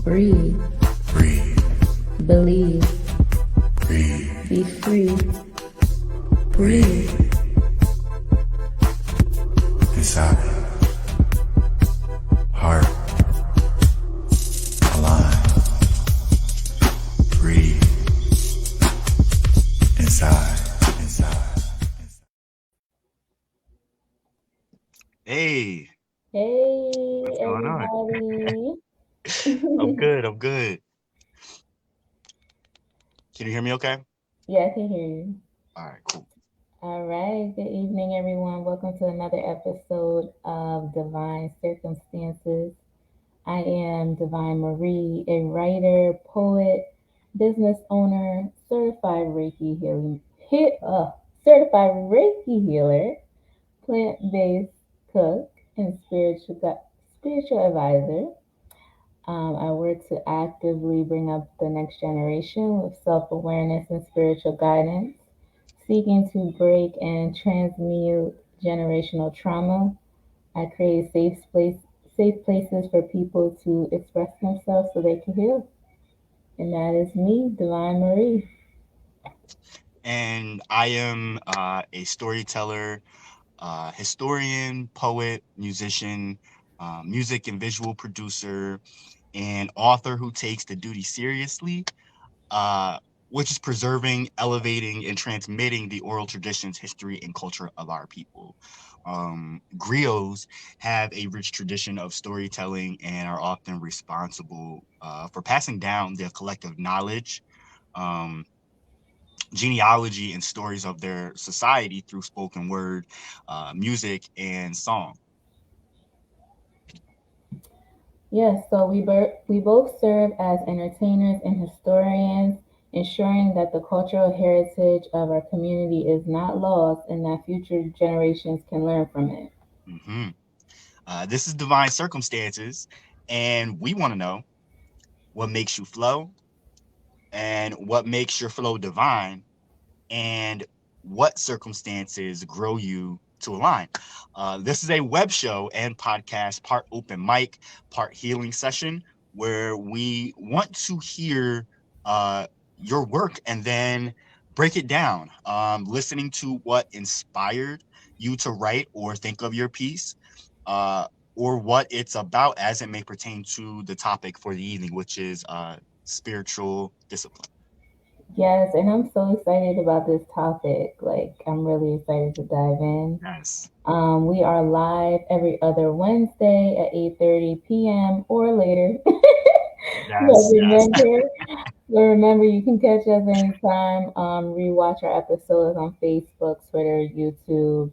Breathe. Breathe. Believe. Breathe. Be free. Breathe. Inside. Heart. Align. Breathe. Inside. Hey, Hey, what's going on? everybody. I'm good. I'm good. Can you hear me okay? Yeah, I can hear you. All right, cool. All right. Good evening, everyone. Welcome to another episode of Divine Circumstances. I am Divine Marie, a writer, poet, business owner, certified Reiki healer, plant-based cook, and spiritual advisor. I work to actively bring up the next generation with self awareness and spiritual guidance, seeking to break and transmute generational trauma. I create safe places for people to express themselves so they can heal. And that is me, Divine Marie. And I am a storyteller, historian, poet, musician, music and visual producer, and author who takes the duty seriously, uh, which is preserving, elevating, and transmitting the oral traditions, history, and culture of our people. Griots have a rich tradition of storytelling and are often responsible for passing down their collective knowledge, um, genealogy, and stories of their society through spoken word, music, and song. Yes, so we both serve as entertainers and historians, ensuring that the cultural heritage of our community is not lost and that future generations can learn from it. hmm this is Divine Circumstances, and we want to know what makes you flow and what makes your flow divine and what circumstances grow you to align. This is a web show and podcast, part open mic, part healing session, where we want to hear uh, your work and then break it down, listening to what inspired you to write or think of your piece. Uh, or what it's about as it may pertain to the topic for the evening, which is spiritual discipline. Yes, and I'm so excited about this topic. Like, I'm really excited to dive in. Yes. We are live every other Wednesday at 8:30 p.m. or later. But Yes, yes. remember, you can catch us anytime. Rewatch our episodes on Facebook, Twitter, YouTube.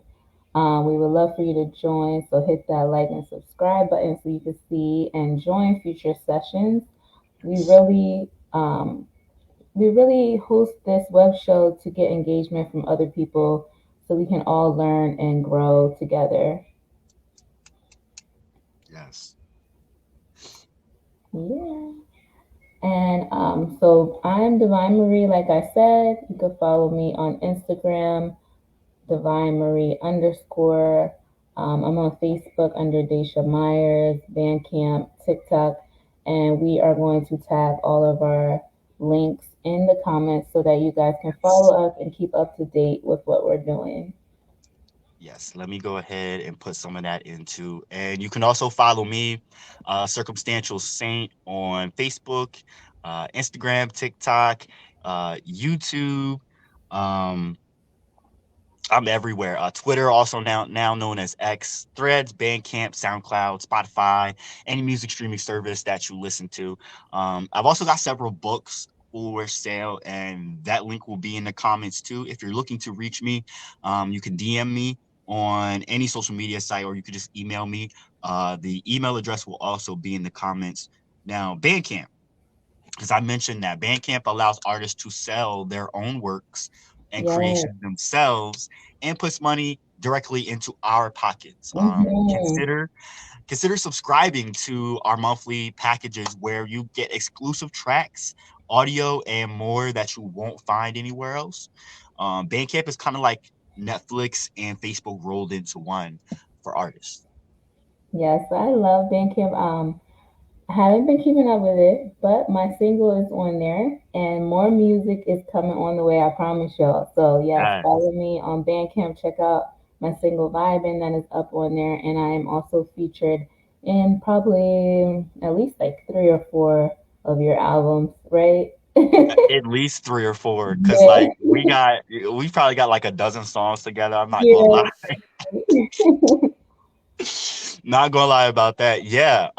We would love for you to join. So hit that like and subscribe button so you can see and join future sessions. We really we really host this web show to get engagement from other people so we can all learn and grow together. Yes. Yeah. And so I'm Divine Marie, like I said. You can follow me on Instagram, Divine Marie underscore. I'm on Facebook under Daisha Myers, Bandcamp, TikTok, and we are going to tag all of our links in the comments so that you guys can Yes. follow us and keep up to date with what we're doing. Yes. Let me go ahead and put some of that into. And you can also follow me, Circumstantial Saint, on Facebook, Instagram, TikTok, YouTube. Um, I'm everywhere. Twitter, also now known as X, Threads, Bandcamp, SoundCloud, Spotify, any music streaming service that you listen to. I've also got several books for sale, and that link will be in the comments too. If you're looking to reach me, you can DM me on any social media site, or you could just email me. The email address will also be in the comments. Now, Bandcamp, because I mentioned that Bandcamp allows artists to sell their own works and Yes. creations themselves and puts money directly into our pockets. Hmm. Consider subscribing to our monthly packages where you get exclusive tracks, audio, and more that you won't find anywhere else. Bandcamp is kind of like Netflix and Facebook rolled into one for artists. Yes, I love Bandcamp. I haven't been keeping up with it, but my single is on there and more music is coming on the way, I promise y'all. So, yes, Uh, follow me on Bandcamp. Check out my single Vibin' that is up on there. And I am also featured in probably at least like three or four of your albums, right? at least three or four, because Yeah. like we probably got like a dozen songs together. I'm not gonna lie. Yeah. Not gonna lie about that. Yeah.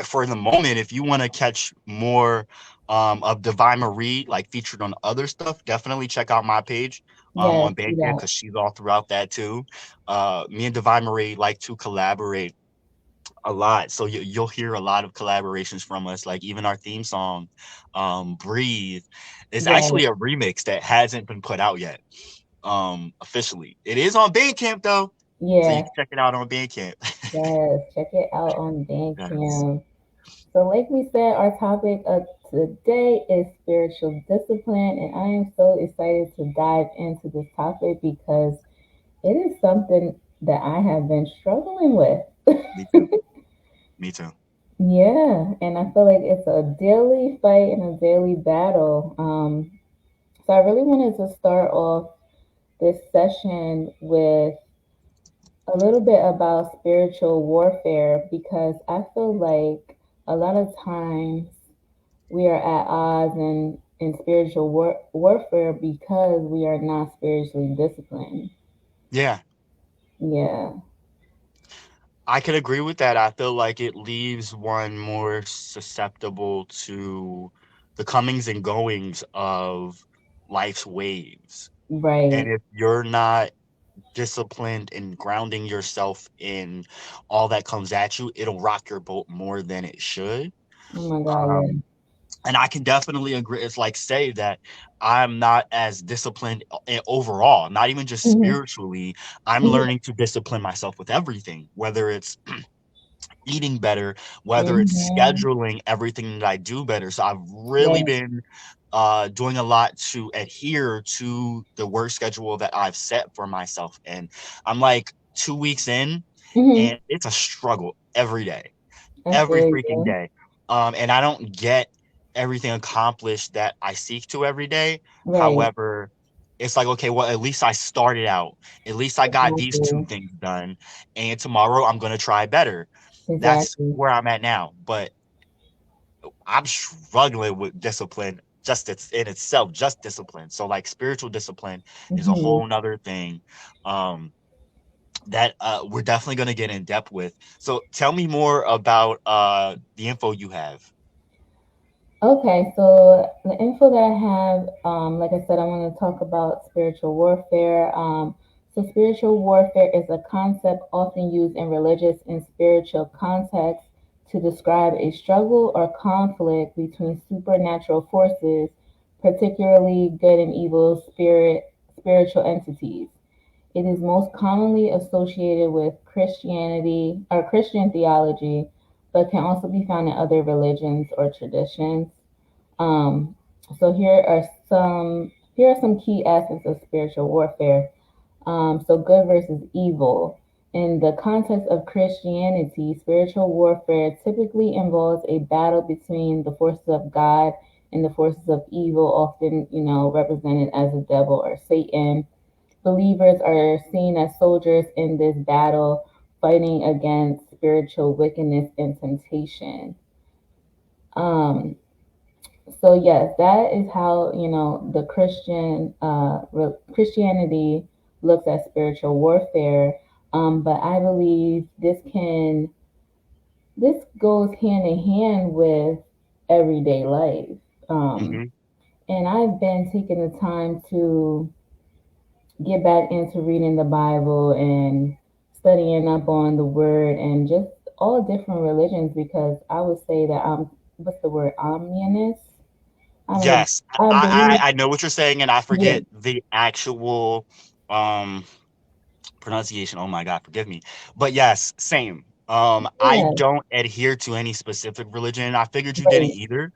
For the moment, if you want to catch more of Divine Marie like featured on other stuff, definitely check out my page Yes, on do Bandcamp that. because she's all throughout that too. Me and Divine Marie like to collaborate a lot, so you'll hear a lot of collaborations from us. Like even our theme song, "Breathe," is Yes. actually a remix that hasn't been put out yet officially. It is on Bandcamp though, so you Yeah. can check it out on Bandcamp. Yes. Check it out on Yes. Bandcamp. So, like we said, our topic of today is spiritual discipline, and I am so excited to dive into this topic because it is something that I have been struggling with. Me too. Me too. Yeah, and I feel like it's a daily fight and a daily battle. So, I really wanted to start off this session with a little bit about spiritual warfare because I feel like a lot of times we are at odds in spiritual warfare because we are not spiritually disciplined. Yeah, Yeah, I could agree with that. I feel like it leaves one more susceptible to the comings and goings of life's waves. And right. if you're not disciplined in grounding yourself in all that comes at you, it'll rock your boat more than it should. Oh my God, yeah. Um, and I can definitely agree. It's like say that I'm not as disciplined overall, not even just Hmm. spiritually. I'm Hmm. learning to discipline myself with everything, whether it's eating better, whether it's Hmm. scheduling everything that I do better. So I've really Right. been doing a lot to adhere to the work schedule that I've set for myself. And I'm like 2 weeks in, Hmm. and it's a struggle every day, I every feel freaking you. day. And I don't get everything accomplished that I seek to every day. Right. However, it's like, okay, well, at least I started out. At least I got these two Exactly. things done. And tomorrow I'm going to try better. That's Exactly. where I'm at now. But I'm struggling with discipline just in itself, just discipline. So like spiritual discipline is a Hmm. whole nother thing. Um, that we're definitely going to get in depth with. So tell me more about the info you have. Okay, so the info that I have, like I said, I want to talk about spiritual warfare. So, spiritual warfare is a concept often used in religious and spiritual contexts to describe a struggle or conflict between supernatural forces, particularly good and evil spiritual entities. It is most commonly associated with Christianity or Christian theology, but can also be found in other religions or traditions. Um, so here are some key aspects of spiritual warfare. So good versus evil. In the context of Christianity, spiritual warfare typically involves a battle between the forces of God and the forces of evil, often, represented as the devil or Satan. Believers are seen as soldiers in this battle, fighting against spiritual wickedness and temptation. Um, so yes, that is how the Christianity looks at spiritual warfare. But I believe this goes hand in hand with everyday life. Um, Hmm. and I've been taking the time to get back into reading the Bible and studying up on the Word and just all different religions because I would say that I'm what's the word omnianist. I don't. Yes, I believe. I know what you're saying, and I Yeah. forget the actual um pronunciation. Oh my God, forgive me. But yes, same. I Yeah. don't adhere to any specific religion. I figured you didn't Right. either.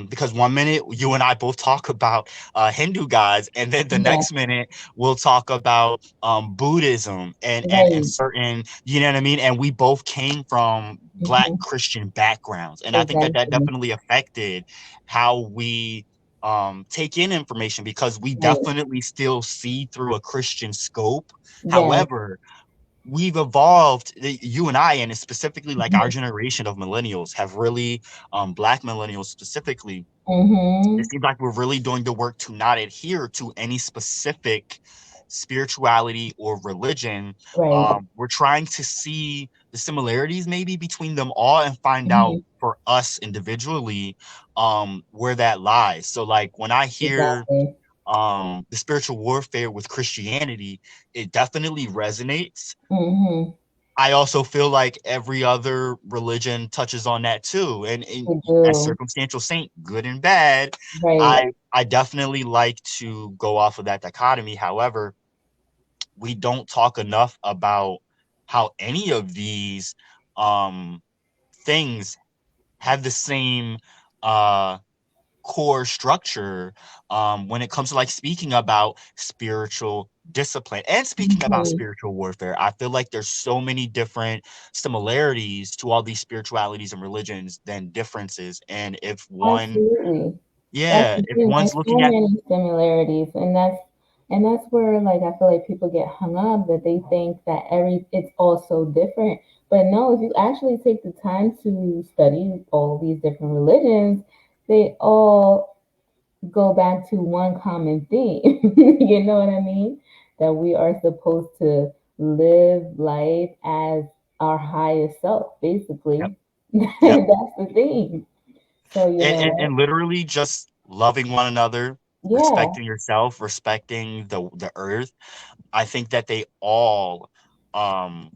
Because one minute you and I both talk about Hindu gods, and then the Yeah. next minute we'll talk about Buddhism and Right. certain, you know what I mean? And we both came from Black Hmm. Christian backgrounds. And I think that that Exactly. definitely affected how we take in information, because we Right. definitely still see through a Christian scope. Yes. However, we've evolved, you and I, and specifically like our Hmm. generation of millennials have really, Black millennials specifically, it Hmm. seems like we're really doing the work to not adhere to any specific spirituality or religion. Right. We're trying to see the similarities maybe between them all and find out Hmm. for us individually where that lies. So like when I hear Exactly. the spiritual warfare with Christianity, it definitely resonates. Hmm. I also feel like every other religion touches on that too. And We as do. circumstantial saint, good and bad, Right. I definitely like to go off of that dichotomy. However, we don't talk enough about how any of these um things have the same uh core structure when it comes to like speaking about spiritual discipline and speaking about Hmm. spiritual warfare. I feel like there's so many different similarities to all these spiritualities and religions than differences. And if one, Absolutely. That's yeah, the if thing. one's There's so looking at, many similarities, and that's where like I feel like people get hung up that they think that every it's all so different. But no, if you actually take the time to study all these different religions, they all go back to one common theme. You know what I mean? That we are supposed to live life as our highest self, yep, basically. yep, That's the theme. So, you and know, literally just loving one another, yeah, respecting yourself, respecting the earth. I think that they all um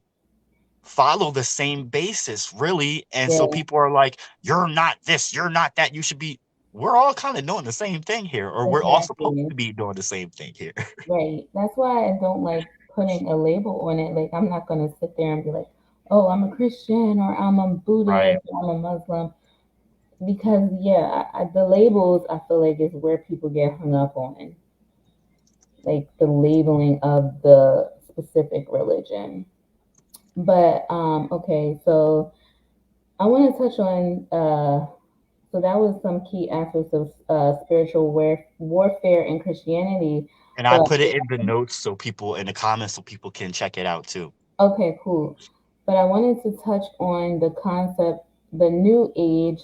follow the same basis, really. And so yeah, people are like, you're not this, you're not that, you should be. We're all kind of doing the same thing here, or we're all supposed exactly. to be doing the same thing here. Right. That's why I don't like putting a label on it. Like, I'm not going to sit there and be like, oh, I'm a Christian or I'm a Right. Buddhist or I'm a Muslim. Because, yeah, the labels I feel like is where people get hung up on, like the labeling of the specific religion. But, okay, so I want to touch on, so that was some key aspects of spiritual warfare in Christianity. And I But put it in the notes so people in the comments so people can check it out too. okay, cool. But I wanted to touch on the concept, the new age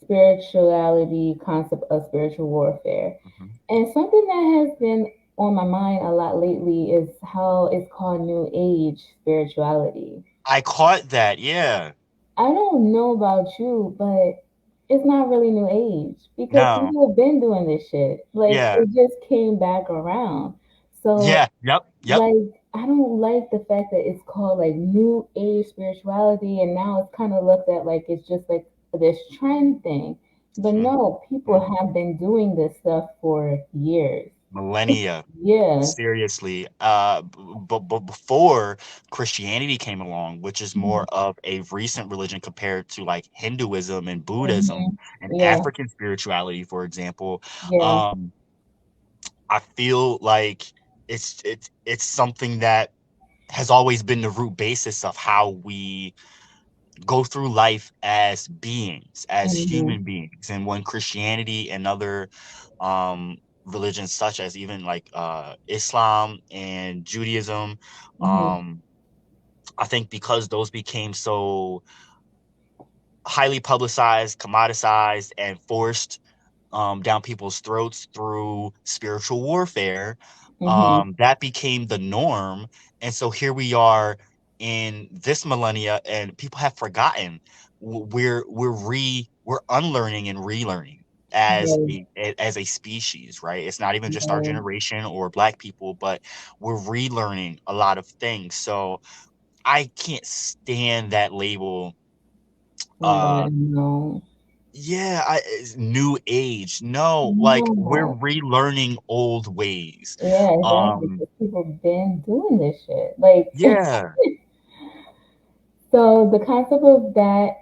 spirituality concept of spiritual warfare. Mhm. And something that has been on my mind a lot lately is how it's called new age spirituality. I caught that. Yeah. I don't know about you, but it's not really new age because No. people have been doing this shit. Like Yeah. it just came back around. So Yeah. Yep. Yep. like I don't like the fact that it's called like new age spirituality and now it's kind of looked at like it's just like this trend thing. But no, people Mhm. have been doing this stuff for years. Millennia. Yeah. Seriously. But before Christianity came along, which is more Hmm. of a recent religion compared to like Hinduism and Buddhism Hmm. and Yeah. African spirituality, for example, Yeah. um, I feel like it's something that has always been the root basis of how we go through life as beings, as Hmm. human beings. And when Christianity and other religions such as even like Islam and Judaism, Hmm. um, I think because those became so highly publicized, commoditized, and forced down people's throats through spiritual warfare, Hmm. that became the norm. And so here we are in this millennia, and people have forgotten. We're unlearning and relearning Right. as a species, right? It's not even just our Right. generation or Black people, but we're relearning a lot of things. So I can't stand that label. Yeah. Uh, No. Yeah, it's new age. No, like we're No. relearning old ways. Yeah, exactly. Um, Because people been doing this shit. Like, yeah, So the concept of that,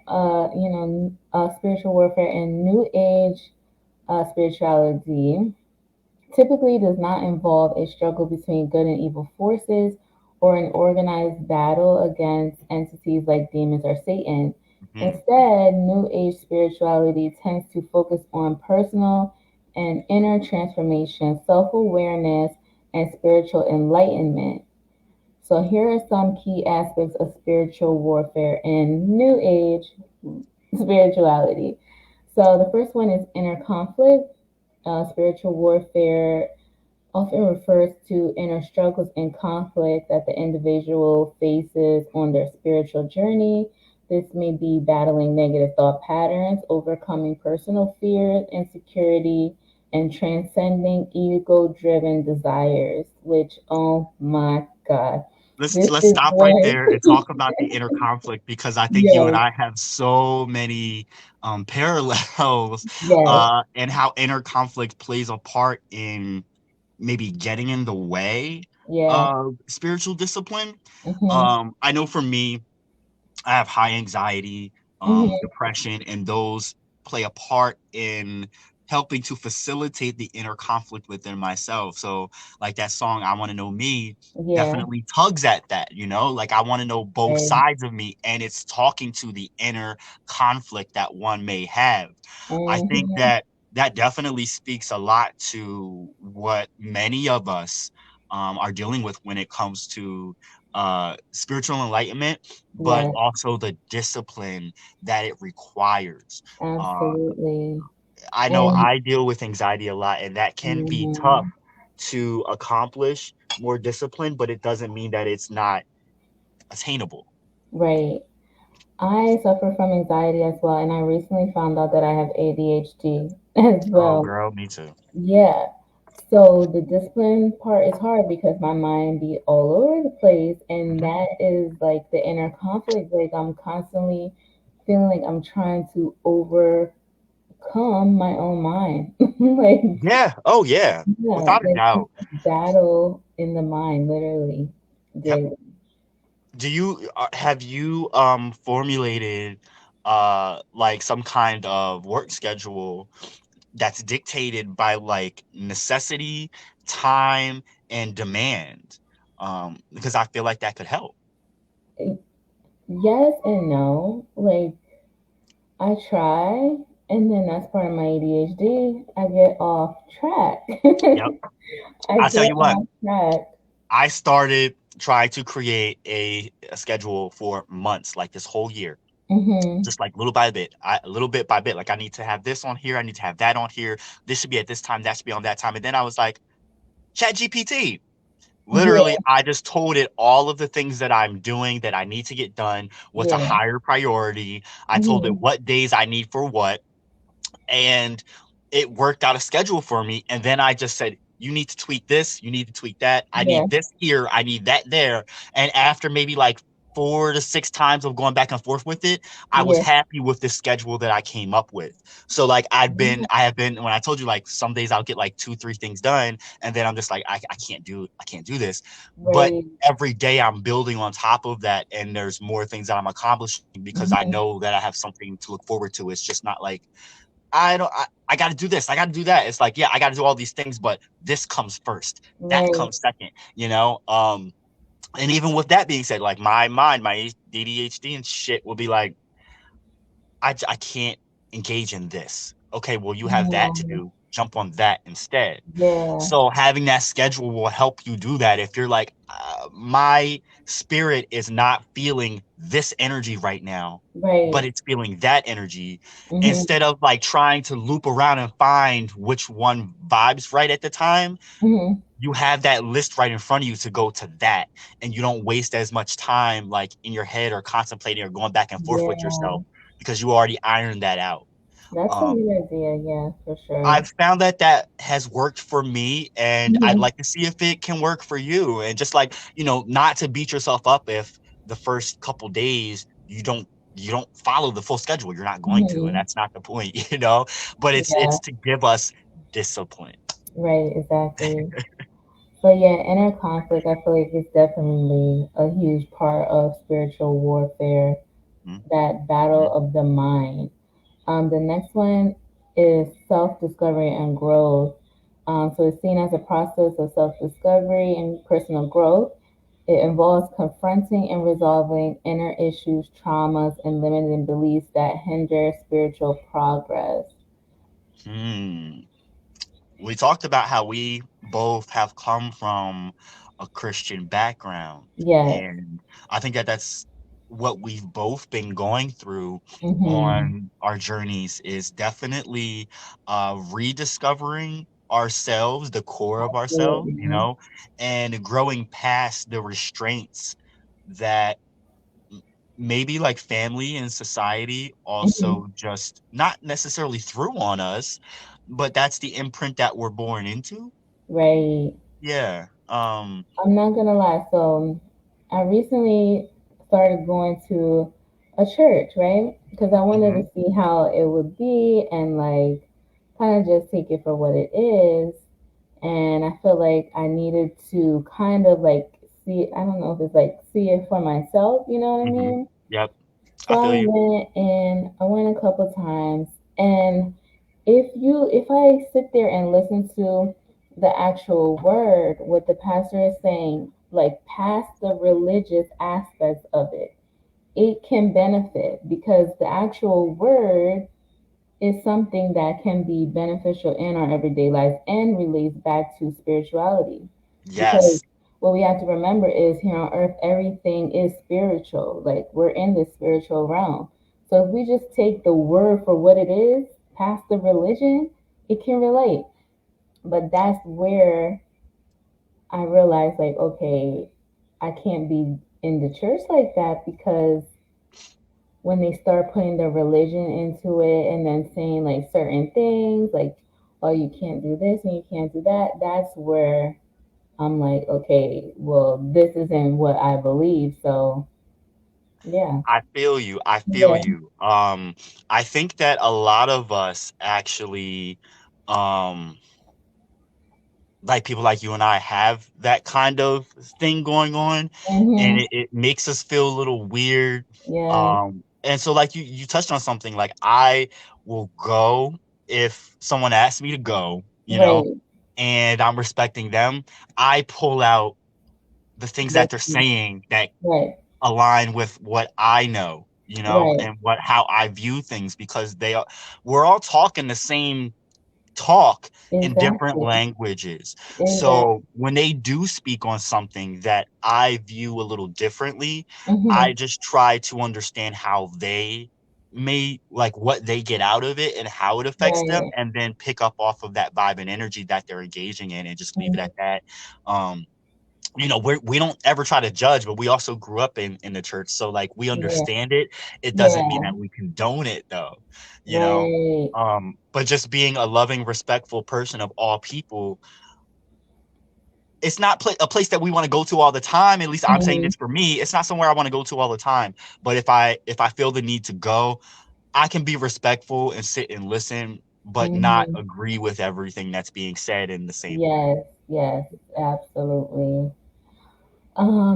spiritual warfare and New Age spirituality typically does not involve a struggle between good and evil forces or an organized battle against entities like demons or Satan. Hmm. Instead, New Age spirituality tends to focus on personal and inner transformation, self awareness, and spiritual enlightenment. So, here are some key aspects of spiritual warfare in New Age spirituality. So, the first one is inner conflict. Spiritual warfare often refers to inner struggles and conflict that the individual faces on their spiritual journey. This may be battling negative thought patterns, overcoming personal fears, insecurity, and transcending ego driven desires, which, oh my God, this Let's is stop right one. there and talk about the inner conflict because I think you and Yes, I have so many parallels yes, and how inner conflict plays a part in maybe getting in the way yeah. of spiritual discipline. Mm-hmm, I know for me, I have high anxiety, mm-hmm, depression, and those play a part in helping to facilitate the inner conflict within myself. So, like that song, I Want to Know Me, yeah, definitely tugs at that, like I want to know both right. sides of me, and it's talking to the inner conflict that one may have. I think Mm-hmm, that that definitely speaks a lot to what many of us are dealing with when it comes to spiritual enlightenment, but yeah, also the discipline that it requires. Uh, absolutely. I know And I deal with anxiety a lot, and that can be tough mhm, to accomplish more discipline, but it doesn't mean that it's not attainable. right. I suffer from anxiety as well, and I recently found out that I have ADHD as Oh, well. girl, me too. Yeah. So the discipline part is hard because my mind be all over the place, and Hmm. that is like the inner conflict. Like I'm constantly feeling like I'm trying to overcome my own mind. Like Yeah. Oh, yeah. yeah, Without a like doubt. it's a battle in the mind, literally Yep. daily. Do you have you formulated like some kind of work schedule that's dictated by like necessity, time, and demand? Because I feel like that could help. Yes and no. Like I try, and then that's part of my ADHD. I get off track. Yep. I I'll tell get you what, off track. I started trying to create a schedule for months, like this whole year, Mhm. just like little by bit, little bit by bit. Like I need to have this on here, I need to have that on here. This should be at this time, that should be on that time. And then I was like, Chat GPT. Literally, Yeah, I just told it all of the things that I'm doing that I need to get done, what's a yeah. higher priority. I told it Mhm. what days I need for what, and it worked out a schedule for me. And then I just said, you need to tweak this, you need to tweak that. I Yeah, need this here, I need that there. And after maybe like 4 to 6 times of going back and forth with it, I was yeah. happy with the schedule that I came up with. So like I have been when I told you like some days I'll get like 2, 3 things done, and then I'm just like I can't do this. But Right. every day I'm building on top of that, and there's more things that I'm accomplishing because I Mhm. know that I have something to look forward to. It's just not like I got to do this. I got to do that. It's like, yeah, I got to do all these things, but this comes first. That Right. comes second. And even with that being said, like my mind, my ADHD and shit will be like, I can't engage in this. Okay, well, you have that to Mhm. do. Jump on that instead. Yeah. So having that schedule will help you do that. If you're like, my spirit is not feeling this energy right now, but Right. it's feeling that energy, Mhm. instead of like trying to loop around and find which one vibes right at the time, Mhm. you have that list right in front of you to go to that. And you don't waste as much time like in your head or contemplating or going back and forth with Yeah. yourself because you already ironed that out. That's a Um, good idea. Yeah, for sure. I've found that that has worked for me, and I'd Mhm. like to see if it can work for you. And just like, not to beat yourself up if the first couple days you don't follow the full schedule. You're not going to, and Mhm. that's not the point. But it's Yeah. it's to give us discipline. Right. Exactly. But yeah, inner conflict, I feel like it's definitely a huge part of spiritual warfare, that battle Mm-hmm. of the mind. The next one is self discovery and growth. So it's seen as a process of self discovery and personal growth. It involves confronting and resolving inner issues, traumas, and limiting beliefs that hinder spiritual progress. Hmm. We talked about how we both have come from a Christian background, Yes. and I think that that's what we've both been going through Mm-hmm. on our journeys is definitely rediscovering ourselves, the core of ourselves, you Absolutely. know, and growing past the restraints that maybe like family and society Hmm. also just not necessarily threw on us, but that's the imprint that we're born into. Right. Yeah. I'm not gonna lie. So I recently started going to a church, right? Because I wanted to Mhm, see how it would be and like kind of just take it for what it is. And I feel like I needed to kind of like see, I don't know if it's like see it for myself, you know what I mhm. mean? Yep, So I I feel you. went and I went a couple times, and if I sit there and listen to the actual word, what the pastor is saying, like past the religious aspects of it, it can benefit because the actual word is something that can be beneficial in our everyday lives and relates back to spirituality. Because Yes, what we have to remember is here on earth, everything is spiritual. Like we're in the spiritual realm. So if we just take the word for what it is, past the religion, it can relate. But that's where I realized, like, okay, I can't be in the church like that because when they start putting the religion into it and then saying like certain things like, oh, you can't do this and you can't do that, that's where I'm like, okay, well, this isn't what I believe. So yeah. I feel you, I feel Yeah. you. I think that a lot of us actually, um like people like you and I have that kind of thing going on, and Mm-hmm. it makes us feel a little weird. Yeah. And so like you touched on something, like I will go if someone asks me to go, you know, Right. and I'm respecting them. I pull out the things that What they're saying that right. align with what I know, you know, Right. and what how I view things because they are we're all talking the same talk in different Exactly. languages. So Exactly. when they do speak on something that I view a little differently, Mm-hmm. I just try to understand how they may like what they get out of it and how it affects them Right. and then pick up off of that vibe and energy that they're engaging in and just leave it Mm-hmm. at that. Um you know, we don't ever try to judge, but we also grew up in the church, so like we Yeah. understand it. It doesn't mean Yeah. that we condone it though, you know. Right. But just being a loving, respectful person of all people, it's not a place that we want to go to all the time. At least I'm saying Mm-hmm. this for me. It's not somewhere I want to go to all the time. But if I feel the need to go, I can be respectful and sit and listen, but not Mm-hmm. agree with everything that's being said in the same way. Yes. Yes. Absolutely.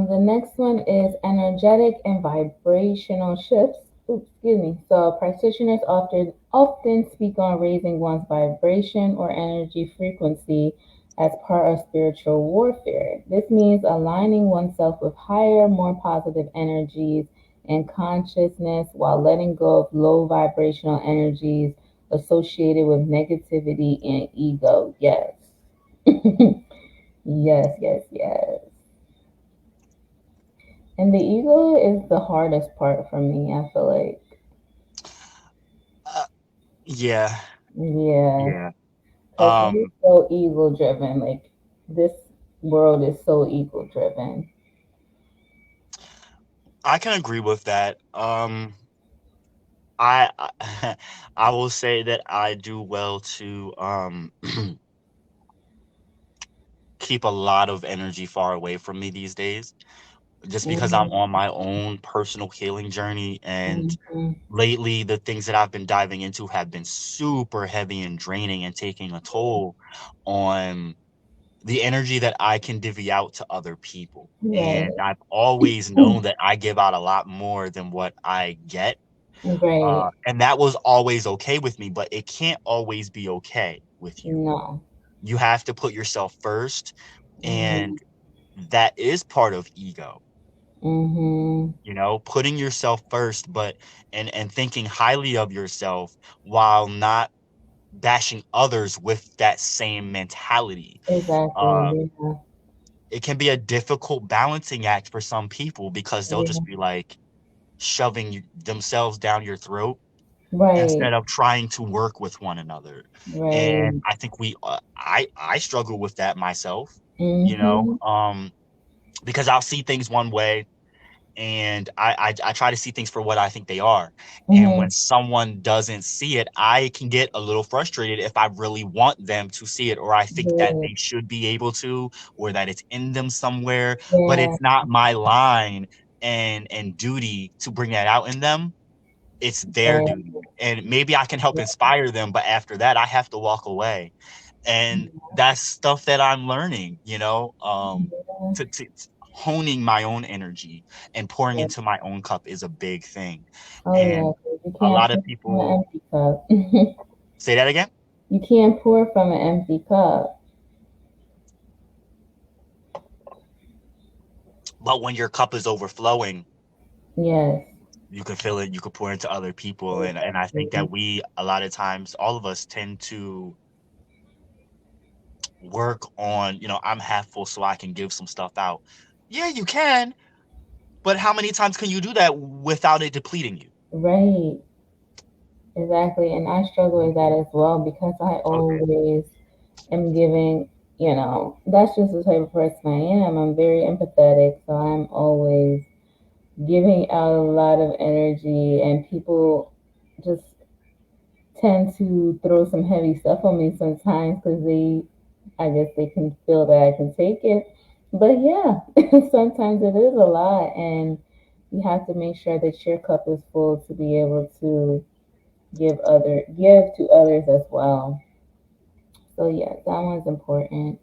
The next one is energetic and vibrational shifts. Oops, excuse me. So practitioners often speak on raising one's vibration or energy frequency as part of spiritual warfare. This means aligning oneself with higher, more positive energies and consciousness while letting go of low vibrational energies associated with negativity and ego. Yes. Yes, yes, yes. And the ego is the hardest part for me, I feel like. Uh, yeah, Yeah, yeah. because we're Um, so ego driven. Like, this world is so ego driven. I can agree with that. I I will say that I do well to keep a lot of energy far away from me these days, just because I'm Hmm. on my own personal healing journey. And Hmm. lately, the things that I've been diving into have been super heavy and draining and taking a toll on the energy that I can divvy out to other people. And Right. I've always known that I give out a lot more than what I get. Right. And that was always okay with me, but it can't always be okay with you. No. You have to put yourself first, and Mhm. that is part of ego, Mhm. putting yourself first, but and thinking highly of yourself while not bashing others with that same mentality. Uh, Exactly. Yeah. it can be a difficult balancing act for some people because they'll just Yeah. be like shoving themselves down your throat Right. instead of trying to work with one another. And Right. I think I struggle with that myself, you know, Mhm. um, because I'll see things one way, and I try to see things for what I think they are. And when Mhm. someone doesn't see it, I can get a little frustrated if I really want them to see it, or I think that Right. they should be able to, or that it's in them somewhere, but Yeah. it's not my line and duty to bring that out in them. It's their Right. duty. And maybe I can help inspire them, but after that I have to walk away. And that's stuff that I'm learning, Yeah. to honing my own energy and pouring into my own cup is a big thing. Oh yeah. And 'Cause you a can't lot of pour from an people empty cup. say that again, You can't pour from an empty cup. but when your cup is overflowing, Yes. you can fill it, you can pour into other people. And I think Exactly. that we, a lot of times, all of us tend to work on, I'm half full so I can give some stuff out. Yeah, you can, but how many times can you do that without it depleting you? Right. Exactly. And I struggle with that as well because I Okay. always am giving, that's just the type of person I am. I'm very empathetic, so I'm always giving out a lot of energy, and people just tend to throw some heavy stuff on me sometimes because I guess they can feel that I can take it. But yeah, sometimes it is a lot, and you have to make sure that your cup is full to be able to give to others as well. So yeah, that one's important.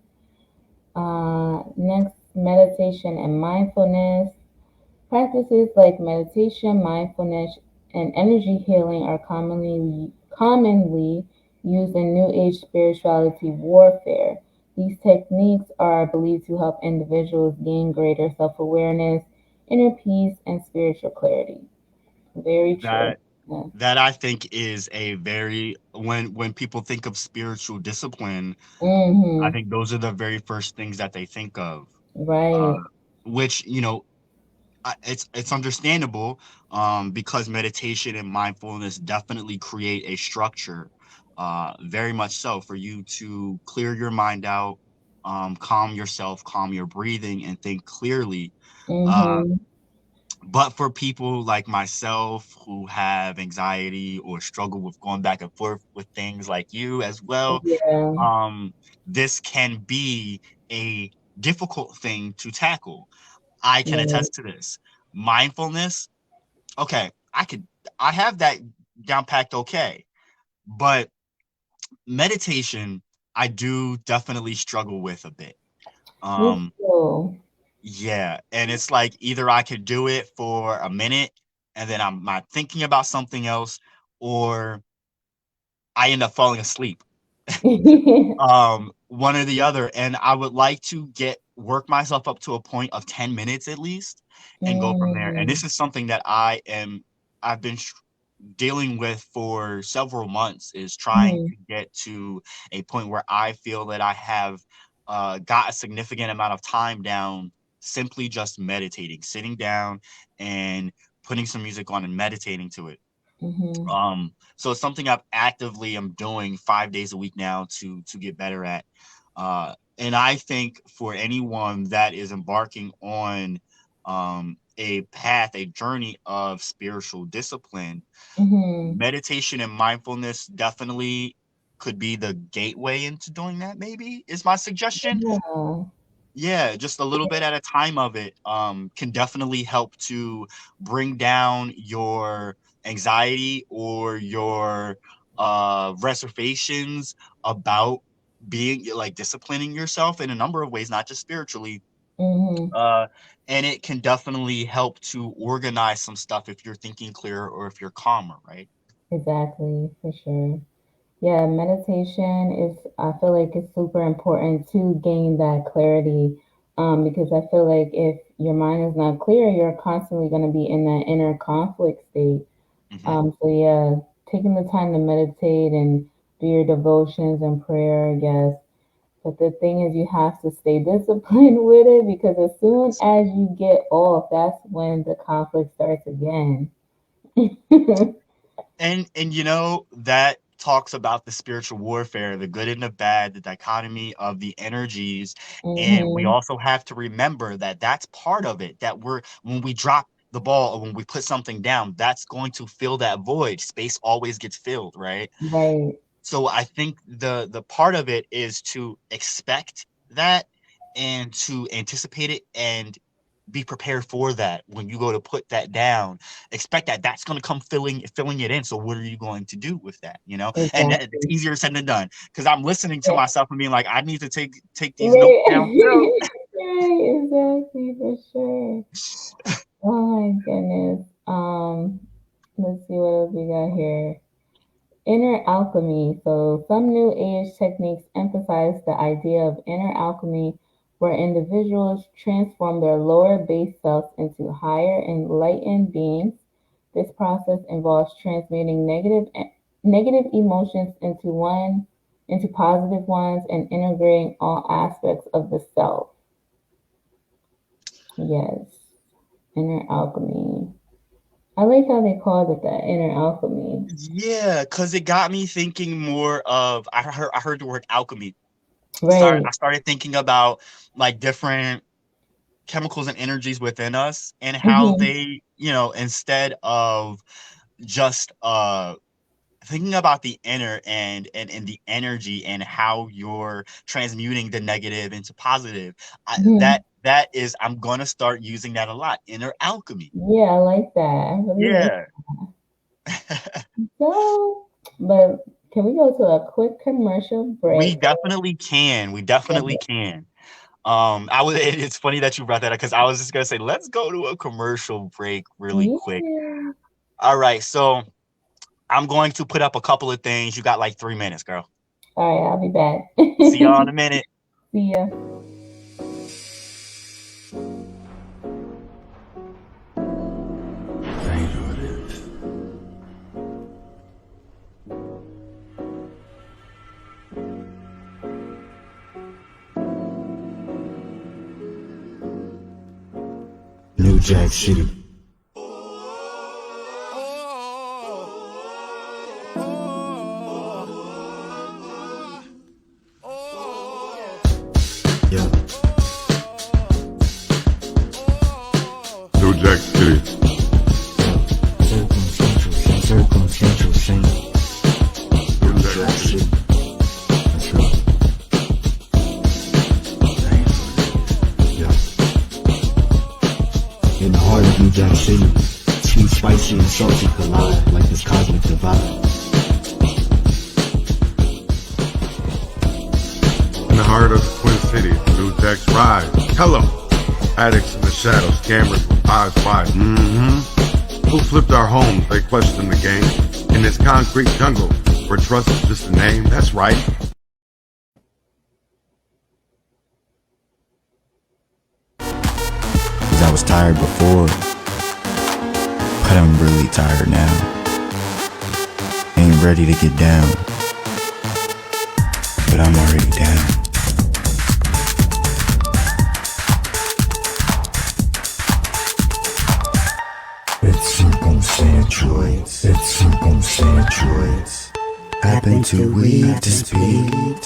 Next, meditation and mindfulness. Practices like meditation, mindfulness, and energy healing are commonly used in New Age spirituality warfare. These techniques are believed to help individuals gain greater self-awareness, inner peace, and spiritual clarity. Very true. That Yeah. that I think is a very, when people think of spiritual discipline, I Mm-hmm. think those are the very first things that they think of. Uh, Right. which, it's understandable, because meditation and mindfulness definitely create a structure, very much so, for you to clear your mind out, calm yourself, calm your breathing, and think clearly. Uh, Mm-hmm. but for people like myself who have anxiety or struggle with going back and forth with things, like you as well, Yeah. um, this can be a difficult thing to tackle. I can Right. attest to this. Mindfulness, okay, I have that down packed okay, but meditation, I do definitely struggle with a bit. Me Um, too. yeah, and it's like either I could do it for a minute and then I'm not thinking about something else, or I end up falling asleep. One or the other. And I would like to get work myself up to a point of 10 minutes at least and go from there. And Mm-hmm. this is something that I've been dealing with for several months, is trying Mm-hmm. to get to a point where I feel that I have got a significant amount of time down, simply just meditating, sitting down and putting some music on and meditating to it. Mm-hmm. So it's something I've actively am doing 5 days a week now to get better at. And I think for anyone that is embarking on a path, a journey of spiritual discipline, Mm-hmm. meditation and mindfulness definitely could be the gateway into doing that, maybe, is my suggestion. Yeah. Yeah, just a little bit at a time of it, can definitely help to bring down your anxiety or your reservations about being like disciplining yourself in a number of ways, not just spiritually. Mm-hmm. Uh, and it can definitely help to organize some stuff if you're thinking clearer or if you're calmer, right? Exactly, for sure. Yeah, meditation is, I feel like it's super important to gain that clarity, because I feel like if your mind is not clear, you're constantly going to be in that inner conflict state. Hmm. So yeah, taking the time to meditate and do your devotions and prayer, I guess. But the thing is, you have to stay disciplined with it because as soon as you get off, that's when the conflict starts again. And you know that talks about the spiritual warfare, the good and the bad, the dichotomy of the energies, and we Hmm. also have to remember that that's part of it. That we're when we drop the ball or when we put something down, that's going to fill that void. Space always gets filled, right? Right, So I think the part of it is to expect that and to anticipate it and be prepared for that when you go to put that down. Expect that that's going to come filling it in. So what are you going to do with that? You know, and it's exactly. easier said than done because I'm listening to Yeah. myself and being like, I need to take these notes down too. Right, right, exactly, for sure. Oh my goodness. Let's see what else we got here. Inner alchemy. So, some New Age techniques emphasize the idea of inner alchemy, where individuals transform their lower base selves into higher enlightened beings. This process involves transmuting negative emotions into positive ones and integrating all aspects of the self. Yes, inner alchemy. I like how they called it that, inner alchemy. Yeah, because it got me thinking more of I heard the word alchemy. Right. I started thinking about like different chemicals and energies within us and how Hmm. they, instead of just thinking about the inner and the energy and how you're transmuting the negative into positive. Hmm. That is I'm gonna start using that a lot. Inner alchemy. Yeah, I like that. I really like Yeah. so. But can we go to a quick commercial We break? definitely can. We definitely can. I was it's funny that you brought that up because I was just gonna say, let's go to a commercial break really quick. Yeah. All right, so I'm going to put up a couple of things. You got like 3 minutes, girl. All right, I'll be back. See y'all in a minute. See ya. How you doing it? New Jack City. Yeah. New Jack City. Circumstantial shame. New Jack City. That's right. Yeah. In the heart of New Jack City, sweet, spicy, and salty collide like this cosmic divide. In the heart of the Twin Cities, New Jack's rise. Hello, addicts in the shadows, scammers with eyes wide. Who flipped our homes? They question the game. In this concrete jungle, where trust is just a name. That's right. Cause I was tired before, but I'm really tired now. Ain't ready to get down, but I'm already down. It's circumstantial. It's circumstantial. Happen too weak to speak.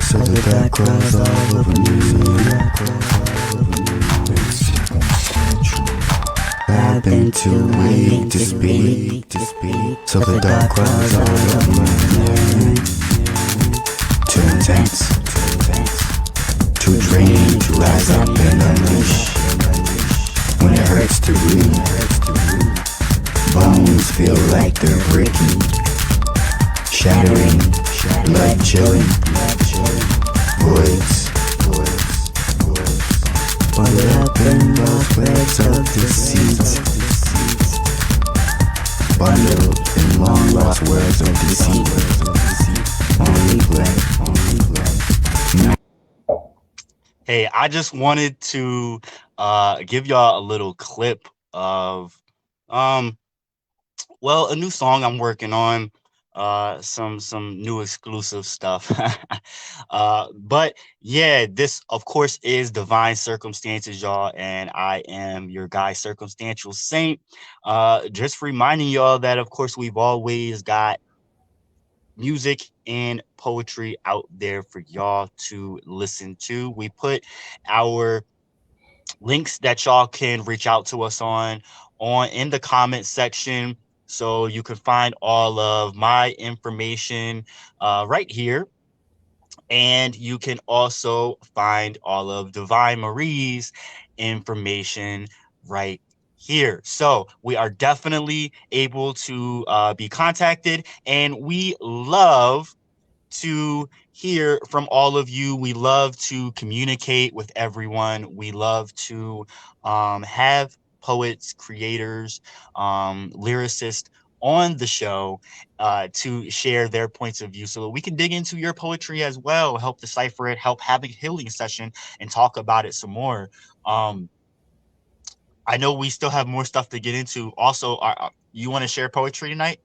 So the dark crawls all over me. It's circumstantial. I've been too weak to speak. So the dark crawls all over me. Too intense. Too draining to rise up and unleash. When it hurts to breathe, bones feel like they're breaking. shattering, blood chilling, voids, bundled up in the threads of deceit, bundled in long lost words of deceit, on replay. Hey, I just wanted to give y'all a little clip of um well, a new song I'm working on, some new exclusive stuff. But yeah, this of course is Divine Circumstances, y'all, and I am your guy, Circumstantial Saint. Just reminding y'all that of course we've always got music and poetry out there for y'all to listen to. We put our links that y'all can reach out to us on in the comment section, so you can find all of my information right here, and you can also find all of Divine Marie's information right here. So we are definitely able to be contacted, and we love to hear from all of you. We love to communicate with everyone. We love to have poets, creators, lyricists on the show to share their points of view so that we can dig into your poetry as well, help decipher it, help have a healing session, and talk about it some more. Um, I know we still have more stuff to get into. Also, you want to share poetry tonight?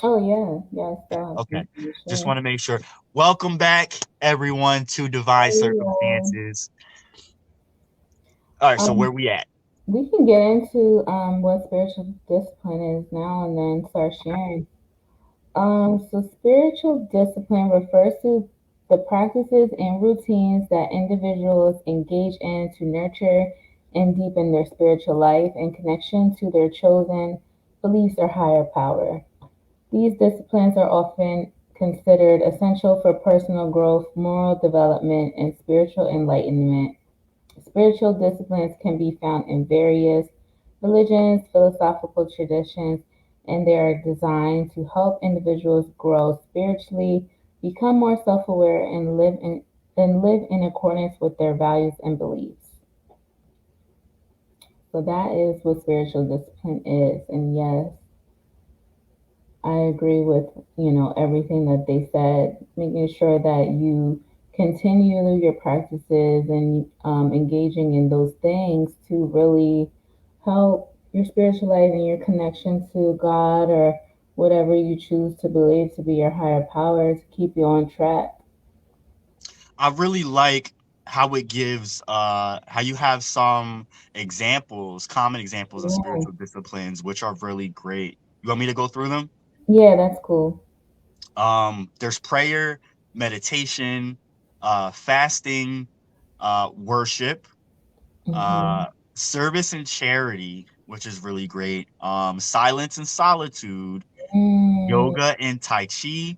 Oh yeah, yeah. I still have Okay. something to Just share. want to make sure. Welcome back, everyone, to Divine Hello. Circumstances. All right, so Um, where we at? we can get into what spiritual discipline is now, and then start Okay. sharing. So spiritual discipline refers to the practices and routines that individuals engage in to nurture and deepen their spiritual life in connection to their chosen beliefs or higher power. These disciplines are often considered essential for personal growth, moral development, and spiritual enlightenment. Spiritual disciplines can be found in various religions, philosophical traditions, and they are designed to help individuals grow spiritually, become more self-aware, and live in accordance with their values and beliefs. So that is what spiritual discipline is. And yes, I agree with, everything that they said, making sure that you continue your practices and engaging in those things to really help your spiritual life and your connection to God or whatever you choose to believe to be your higher power to keep you on track. I really like how it gives how you have some examples, common examples of Yeah, spiritual disciplines, which are really great. You want me to go through them? yeah, that's cool. There's prayer, meditation, fasting, worship, Hmm. uh, service and charity, which is really great. Silence and solitude, Mm. yoga and tai chi,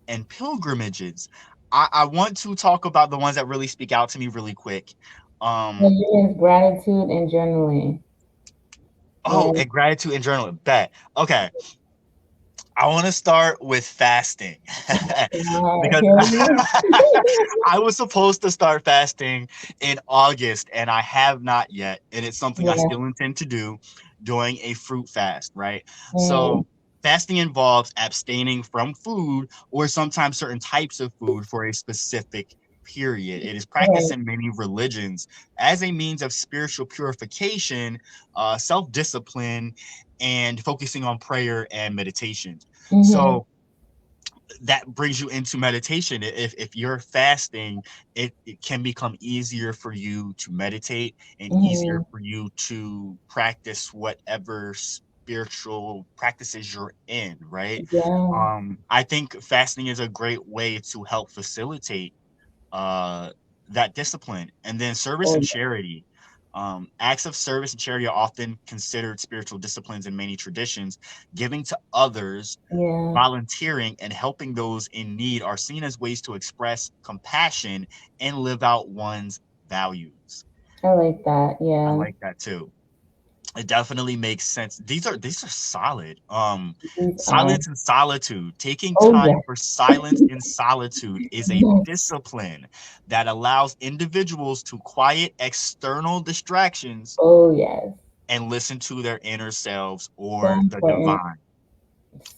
and pilgrimages. I want to talk about the ones that really speak out to me really quick. So Um, yours is gratitude and journaling. oh, Like, and gratitude and journaling. Bet. Okay. I want to start with fasting because here we I was supposed to start fasting in August and I have not yet. And it's something I go. still intend to do, doing a fruit fast, right? Yeah. So, fasting involves abstaining from food or sometimes certain types of food for a specific period. It is practiced Right. in many religions as a means of spiritual purification, self discipline, and focusing on prayer and meditation. Mhm. So that brings you into meditation. If you're fasting, it can become easier for you to meditate and easier Mhm. for you to practice whatever spiritual practices you're in, right? Yeah. I think fasting is a great way to help facilitate uh, that discipline. And then service Oh, and charity. Acts of service and charity are often considered spiritual disciplines in many traditions. Giving to others, yeah. volunteering, and helping those in need are seen as ways to express compassion and live out one's values. I like that. I Yeah. like that too. It definitely makes sense. These are solid. These are, Silence and solitude. Taking oh time yes, for silence and solitude is a yes, discipline that allows individuals to quiet external distractions oh yes. and listen to their inner selves So or the important, divine.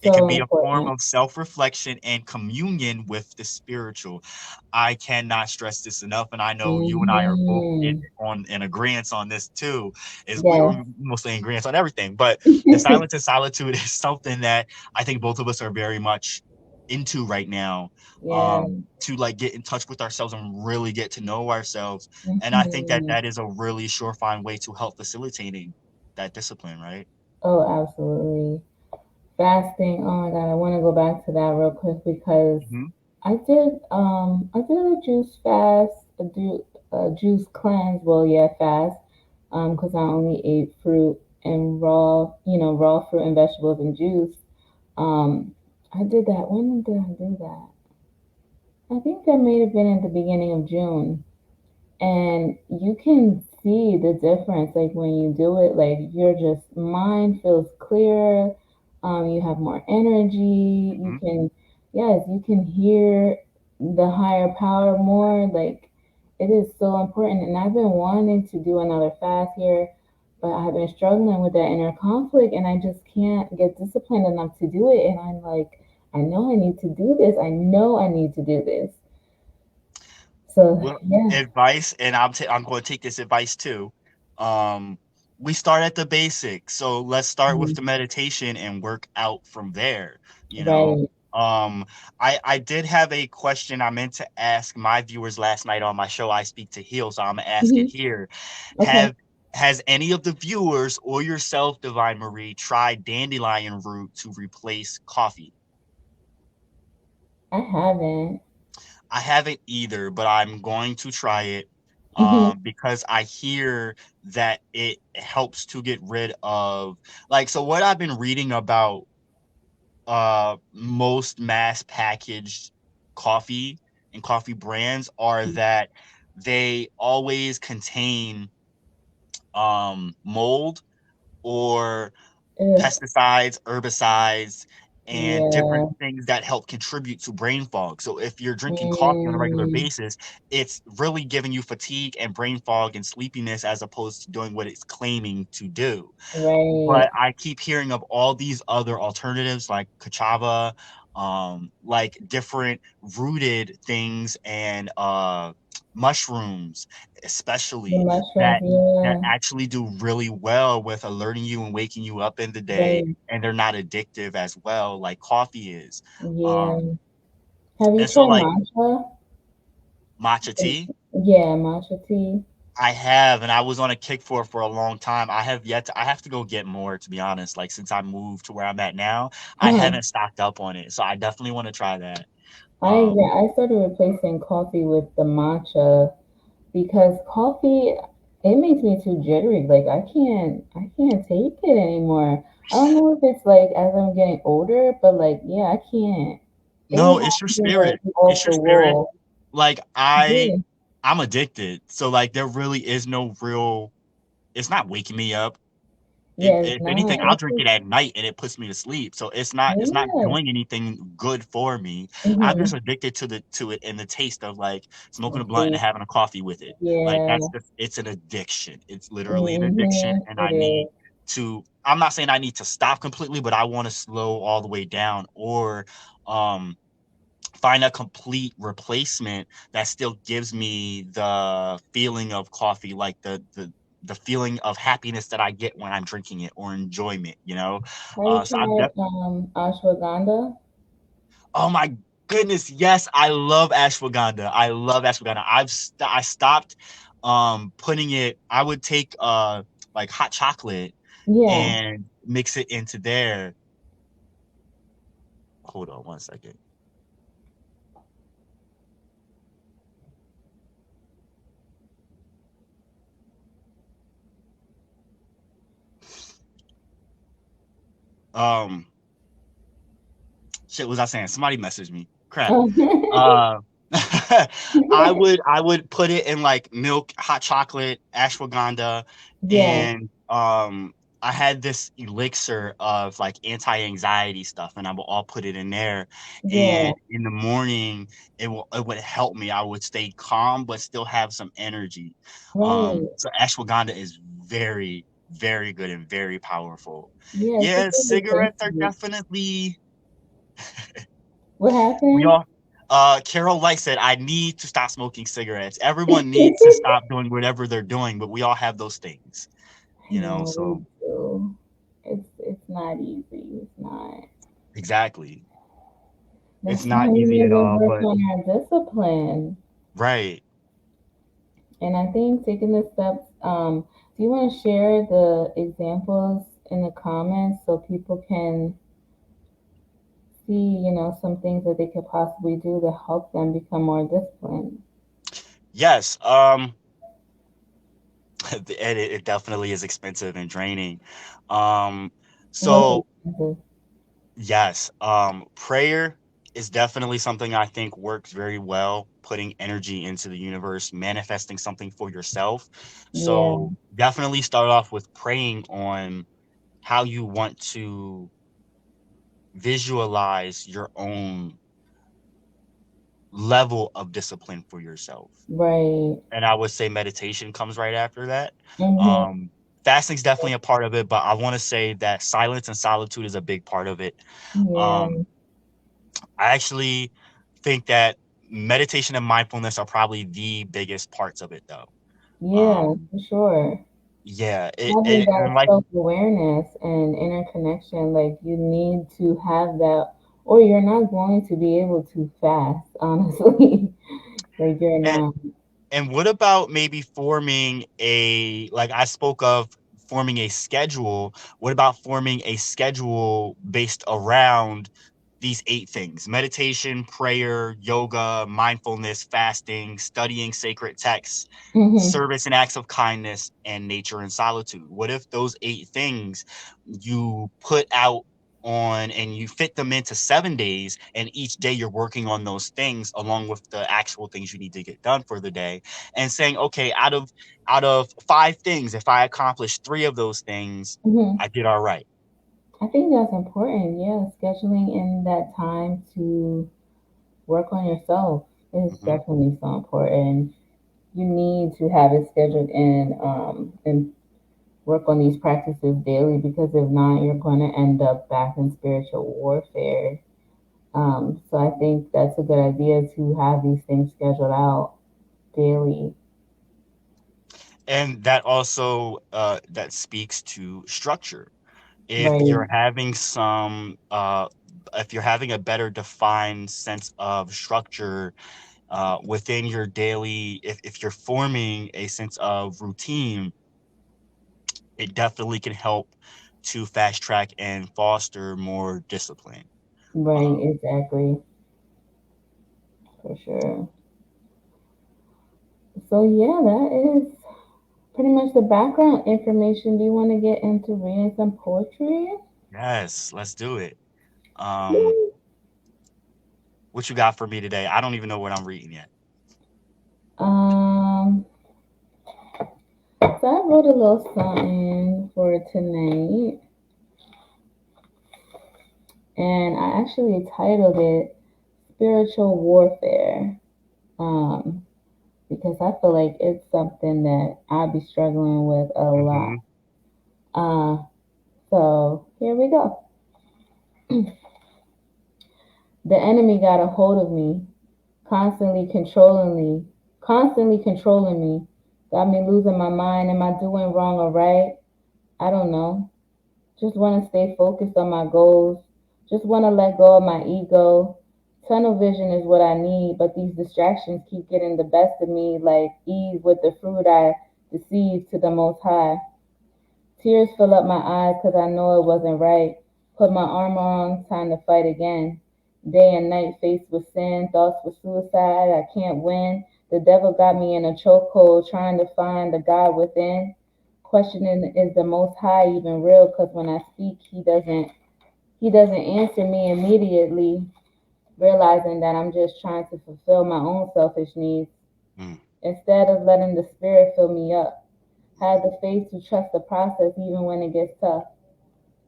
It can so be a form important. of self-reflection and communion with the spiritual. I cannot stress this enough, and I know you and I are both Hmm. in agreement on this too. Is we're Yes. mostly in agreement on everything, but the silence and solitude is something that I think both of us are very much into right now. Yeah. To like get in touch with ourselves and really get to know ourselves, and I think that Hmm. that is a really surefire way to help facilitating that discipline, right? Oh, absolutely. Fasting. Oh my God, I want to go back to that real quick because Hmm. I did a juice fast, a juice cleanse. Well, yeah, fast. Because I only ate fruit and raw fruit and vegetables and juice. Um, I did that. When did I do that? I think that may have been at the beginning of June. And you can see the difference like when you do it, like your just mind feels clearer. You have more energy. You Hmm. can, yes, you can hear the higher power more. Like it is so important, and I've been wanting to do another fast here, but I've been struggling with that inner conflict, and I just can't get disciplined enough to do it. And I'm like, I know I need to do this. I know I need to do this. So Well, yeah. advice, and I'm going to take this advice too. Um, we start at the basics, so let's start with Mhm. the meditation and work out from there. You know, Right. um, I did have a question I meant to ask my viewers last night on my show. I Speak to Heal, so I'm gonna ask it Mhm. here. Okay. Have Has any of the viewers or yourself, Divine Marie, tried dandelion root to replace coffee? I haven't. I haven't either, but I'm going to try it Mhm. because I hear that it helps to get rid of like so what I've been reading about most mass packaged coffee and coffee brands are that they always contain mold or Ugh. pesticides, herbicides, and different Yeah. things that help contribute to brain fog. So if you're drinking coffee on a regular Mm, basis, it's really giving you fatigue and brain fog and sleepiness as opposed to doing what it's claiming to do. right. But I keep hearing of all these other alternatives like cachava, like different rooted things and mushrooms, The especially mushrooms. that that Yeah. actually do really well with alerting you and waking you up in the day, Right. and they're not addictive as well, like coffee is. Yeah. Um, Have you and so tried like matcha? matcha tea, Yeah, matcha tea. I have, and I was on a kick for a long time. I have yet to, I have to go get more, to be honest. Like since I moved to where I'm at now, I Uh-huh. haven't stocked up on it. So I definitely want to try that. I Um, yeah, I started replacing coffee with the matcha because coffee it makes me too jittery. Like I can't take it anymore. I don't know if it's like as I'm getting older, but like yeah, I can't. It no, will it's your have me like spirit. off It's your the spirit. wall. Like Yeah. I'm addicted. So like there really is no real, it's not waking me up. It, Yeah, it's if anything, not. I'll It's drink it just, at night and it puts me to sleep. So it's not yeah. doing anything good for me. I'm just Mm-hmm. addicted to it and the taste of like smoking The a blunt and taste. having a coffee with it. Like Yeah. that's just it's an addiction. It's literally an addiction, Mm-hmm. and It I need is. to. I'm not saying I need to stop completely, but I want to slow all the way down or um find a complete replacement that still gives me the feeling of coffee, like the feeling of happiness that I get when I'm drinking it or enjoyment, you know. Have you So I'm tried ashwagandha? oh my goodness, yes, I love ashwagandha. I love ashwagandha. I stopped putting it. I would take like hot chocolate Yeah. and mix it into there. Hold on one second. Um, shit, was I saying? Somebody messaged me. Crap. Uh, I would put it in like milk, hot chocolate, ashwagandha, Yeah. and I had this elixir of like anti-anxiety stuff, and I will all put it in there. Yeah, And in the morning, it would help me. I would stay calm, but still have some energy. right. So ashwagandha is very, very good and very powerful. Yeah, Yeah, super cigarettes are essentially. definitely What we happened? all. Carol Light said, "I need to stop smoking cigarettes. Everyone needs to stop doing whatever they're doing, but we all have those things, I you know." know we So do. It's not easy. It's not. exactly. It's That's why not we easy need at to all, work but on our discipline. right. And I think taking the steps, do you want to share the examples in the comments so people can see, some things that they could possibly do to help them become more disciplined? Yes. And it definitely is expensive and draining. Um, What's so expensive? yes, prayer is definitely something I think works very well, putting energy into the universe, manifesting something for yourself. Yeah, So definitely start off with praying on how you want to visualize your own level of discipline for yourself. right. And I would say meditation comes right after that. Mm-hmm. Um, Fasting's definitely a part of it, but I want to say that silence and solitude is a big part of it. Yeah, Um, I actually think that meditation and mindfulness are probably the biggest parts of it, though. yeah, Um, for sure. yeah, Having and that like, self awareness and inner connection, like you need to have that, or you're not going to be able to fast, honestly. Like you're and, not. and what about maybe forming a, like I spoke of forming a schedule. What about forming a schedule based around these 8 things: meditation, prayer, yoga, mindfulness, fasting, studying sacred texts, Hmm. service and acts of kindness, and nature and solitude? What if those 8 things you put out on and you fit them into 7 days, and each day you're working on those things along with the actual things you need to get done for the day, and saying, okay, out of 5 things, if I accomplish 3 of those things, Hmm. I did all right. I think that's important. Yeah, scheduling in that time to work on yourself is Hmm. definitely so important. You need to have it scheduled in, and work on these practices daily because if not, you're going to end up back in spiritual warfare. So I think that's a good idea to have these things scheduled out daily. And that also that speaks to structure. If Right, you're having some if you're having a better defined sense of structure within your daily, if you're forming a sense of routine, it definitely can help to fast track and foster more discipline. right, um, exactly, for sure. So yeah, that is pretty much the background information. Do you want to get into reading some poetry? yes, let's do it. um, what you got for me today? I don't even know what I'm reading yet. Um, so I wrote a little something for tonight, and I actually titled it "Spiritual Warfare." Um, because I feel like it's something that I be struggling with a lot. Hmm. Uh, so here we go. The enemy got a hold of me, constantly controlling me. Got me losing my mind. Am I doing wrong or right? I don't know. Just want to stay focused on my goals. Just want to let go of my ego. Tunnel vision is what I need, but these distractions keep getting the best of me, like Eve with the fruit I deceived to the Most High. Tears fill up my eyes 'cause I know it wasn't right. Put my armor on, time to fight again. Day and night faced with sin, thoughts with suicide, I can't win. The devil got me in a chokehold, trying to find the God within. Questioning is the most high even real? 'Cause when I speak, he doesn't answer me immediately, realizing that I'm just trying to fulfill my own selfish needs Mm, instead of letting the spirit fill me up. Have the faith to trust the process even when it gets tough.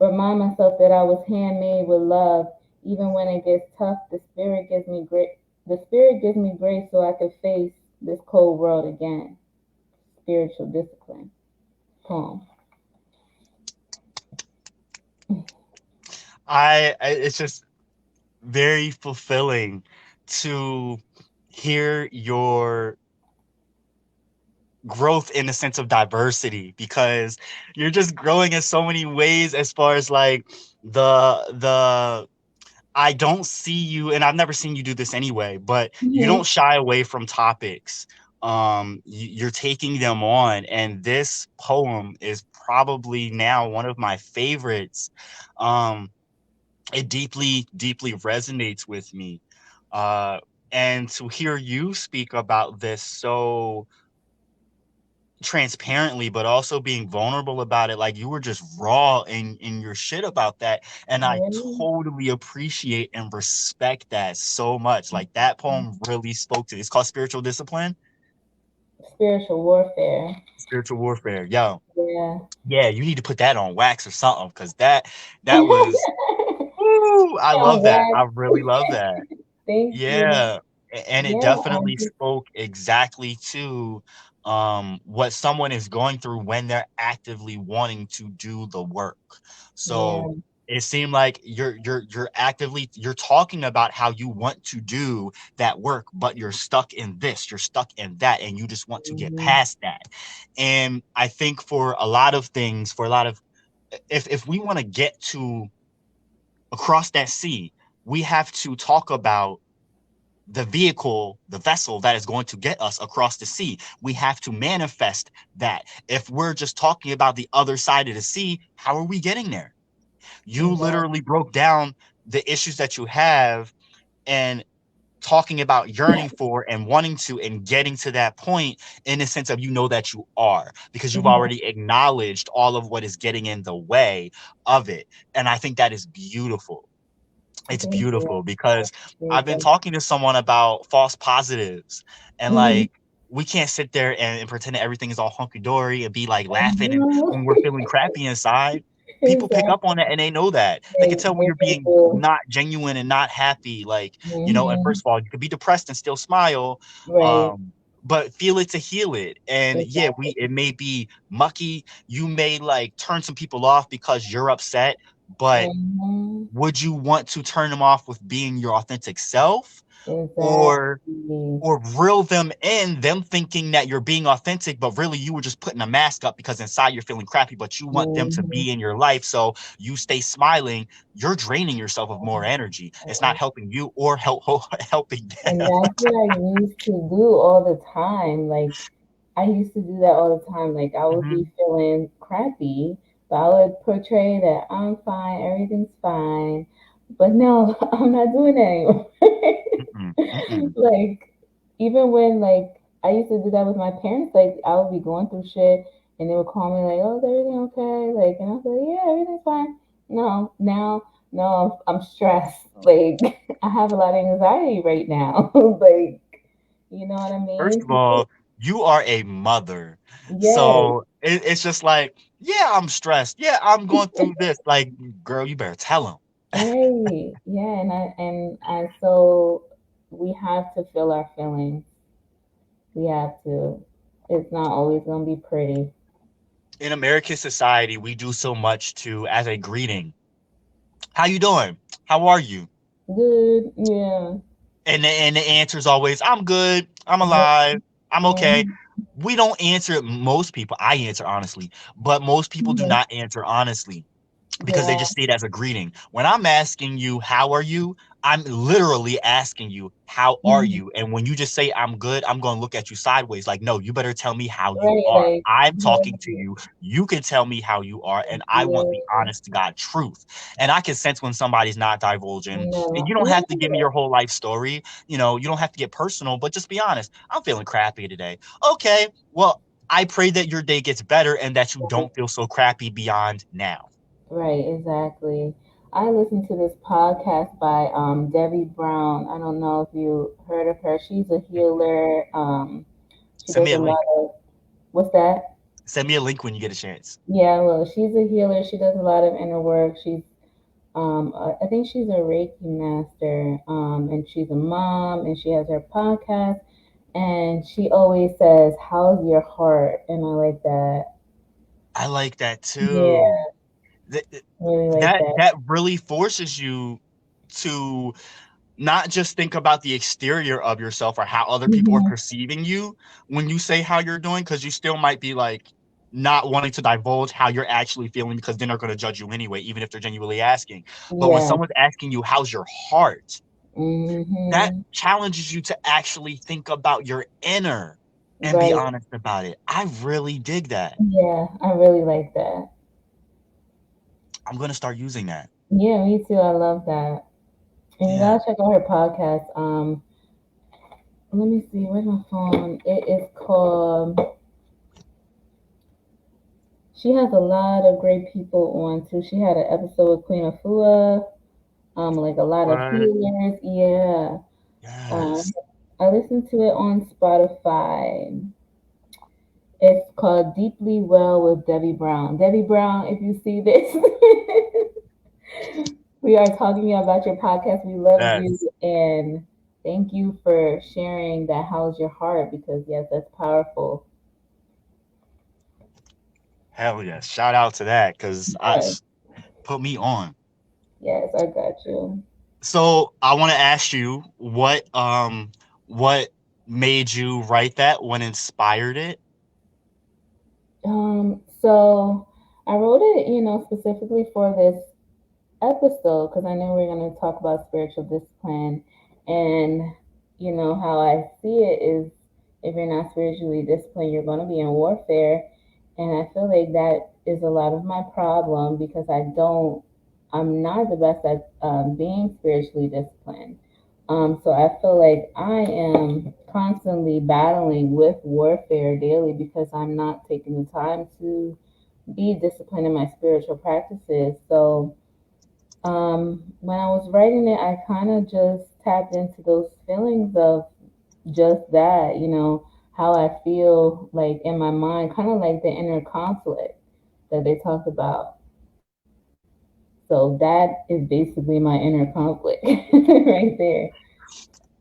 Remind myself that I was handmade with love. Even when it gets tough, the spirit gives me grace so I can face this cold world again. Spiritual discipline. Poem. It's just very fulfilling to hear your growth in the sense of diversity, because you're just growing in so many ways, as far as like the I don't see you, and I've never seen you do this anyway, but you Hmm. don't shy away from topics. You're taking them on, and this poem is probably now one of my favorites. Um, it deeply, deeply resonates with me. Uh, and to hear you speak about this so transparently, but also being vulnerable about it, like you were just raw in your shit about that, and I Really? totally appreciate and respect that so much. Like that poem really spoke to. It's called Spiritual Discipline. Spiritual warfare. Spiritual Warfare. Yo, Yeah. yeah, you need to put that on wax or something, because that was, woo, I Oh, love that. I wax. really love that. Thank you. Yeah, and it Yeah, I definitely just, spoke exactly to what someone is going through when they're actively wanting to do the work. So yeah. it seemed like you're talking about how you want to do that work, but you're stuck in this, you're stuck in that, and you just want to get Hmm. past that. And I think for a lot of things, for a lot of, if we want to get to across that sea, we have to talk about the vehicle, the vessel that is going to get us across the sea. We have to manifest that. If we're just talking about the other side of the sea, how are we getting there? You literally Exactly. broke down the issues that you have, and talking about yearning for and wanting to and getting to that point, in the sense of, you know, that you are, because you've Mhm. already acknowledged all of what is getting in the way of it. And I think that is beautiful. It's Thank you. beautiful, I because I've appreciate been that. talking to someone about false positives, and Mhm. like we can't sit there and pretend that everything is all hunky dory and be like I laughing, and know. when we're feeling crappy inside, people pick up Exactly. on that and they know that. They can They, tell when you're they being do. not genuine and not happy. Like, and Hmm. first of all, you could be depressed and still smile. Right. Um, but feel it to heal it. And yeah, Exactly. it may be mucky. You may like turn some people off because you're upset, but Hmm. would you want to turn them off with being your authentic self, or Exactly. reel them in, them thinking that you're being authentic, but really you were just putting a mask up because inside you're feeling crappy, but you want them to Hmm. be in your life, so you stay smiling. You're draining yourself of more energy. It's not helping you or helping And them. that's what I used to do all the time. Like, I used to do that all the time. Like, I would be Mhm. feeling crappy, but I would portray that I'm fine, everything's fine. But no, I'm not doing that anymore. Mm-mm, mm-mm. Like, even when, like, I used to do that with my parents, like, I would be going through shit and they would call me, like, oh, is everything okay? Like, and I was like, yeah, everything's fine. No, now, no, I'm stressed. Like, I have a lot of anxiety right now. Like, you know what I First mean? of People, all, you are a mother, yes, so it's just like, yeah, I'm stressed, yeah, I'm going through this. Like, girl, you better tell them. right. Yeah, and so we have to feel our feelings. We have to. It's not always gonna be pretty. In American society, we do so much to, as a greeting, how you doing? How are you? Good, yeah. And the answer is always, I'm good, I'm Yeah. alive, I'm okay. Mhm. We don't answer it. Most people, I answer honestly, but most people do Mhm. not answer honestly, because they Yeah. just see it as a greeting. When I'm asking you, how are you? I'm literally asking you, how are Mhm. you? And when you just say, I'm good, I'm going to look at you sideways. Like, no, you better tell me how you Right, are. like, I'm how are talking to you? you. You can tell me how you are. And I want the Yeah. honest to God truth. And I can sense when somebody's not divulging. And you No. don't have to give me Yeah. your whole life story. You don't have to get personal, but just be honest. I'm feeling crappy today. Okay. Well, I pray that your day gets better and that you don't feel so crappy beyond now. Right, exactly. I listened to this podcast by Debbie Brown. I don't know if you heard of her. She's a healer. She Send does me a a link. lot of, what's that? Send me a link when you get a chance. Yeah, well, she's a healer. She does a lot of inner work. I think she's a Reiki master, and she's a mom, and she has her podcast, and she always says, "How's your heart?" And I like that. I like that too. Yeah, Th- really like That that. that really forces you to not just think about the exterior of yourself or how other people are Hmm. perceiving you when you say how you're doing, because you still might be like not wanting to divulge how you're actually feeling because then they're going to judge you anyway, even if they're genuinely asking. But when Yeah. someone's asking you, how's your heart? That Hmm. challenges you to actually think about your inner and be Right. honest about it. I really dig that. Yeah, I really like that. I'm going to start using that. Yeah, me too. I love that. And you Yeah. gotta check out her podcast. Let me see. Where's my phone? It is called. She has a lot of great people on too. She had an episode with Queen Afua. Like a lot of What? healers. Yeah. Um, Yes. I listened to it on Spotify. It's called Deeply Well with Debbie Brown. Debbie Brown, if you see this, we are talking about your podcast. We love you Yes. and thank you for sharing that. How's your heart? Because yes, that's powerful. Hell yes. Shout out to that because I Yes, put me on. yes, I got you. So I want to ask you what made you write that? What inspired it? So I wrote it, specifically for this episode because I know we're going to talk about spiritual discipline. And, how I see it is if you're not spiritually disciplined, you're going to be in warfare. And I feel like that is a lot of my problem because I'm not the best at being spiritually disciplined. So I feel like I am constantly battling with warfare daily because I'm not taking the time to be disciplined in my spiritual practices. So when I was writing it, I kind of just tapped into those feelings of just that, how I feel like in my mind, kind of like the inner conflict that they talked about. So that is basically my inner conflict right there.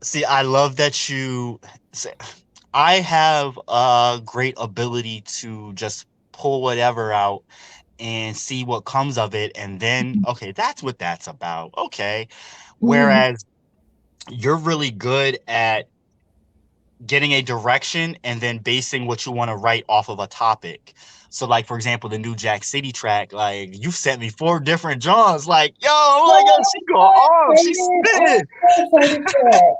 See, I love that you say, I have a great ability to just pull whatever out and see what comes of it and then okay, that's what that's about. Okay. Hmm. Whereas you're really good at getting a direction and then basing what you want to write off of a topic. So, like for example, the new Jack City track, like you sent me four different genres. Like, yo, I'm like, yo, Oh, she go I'm off, so she's excited. I'm spinning. so excited for that.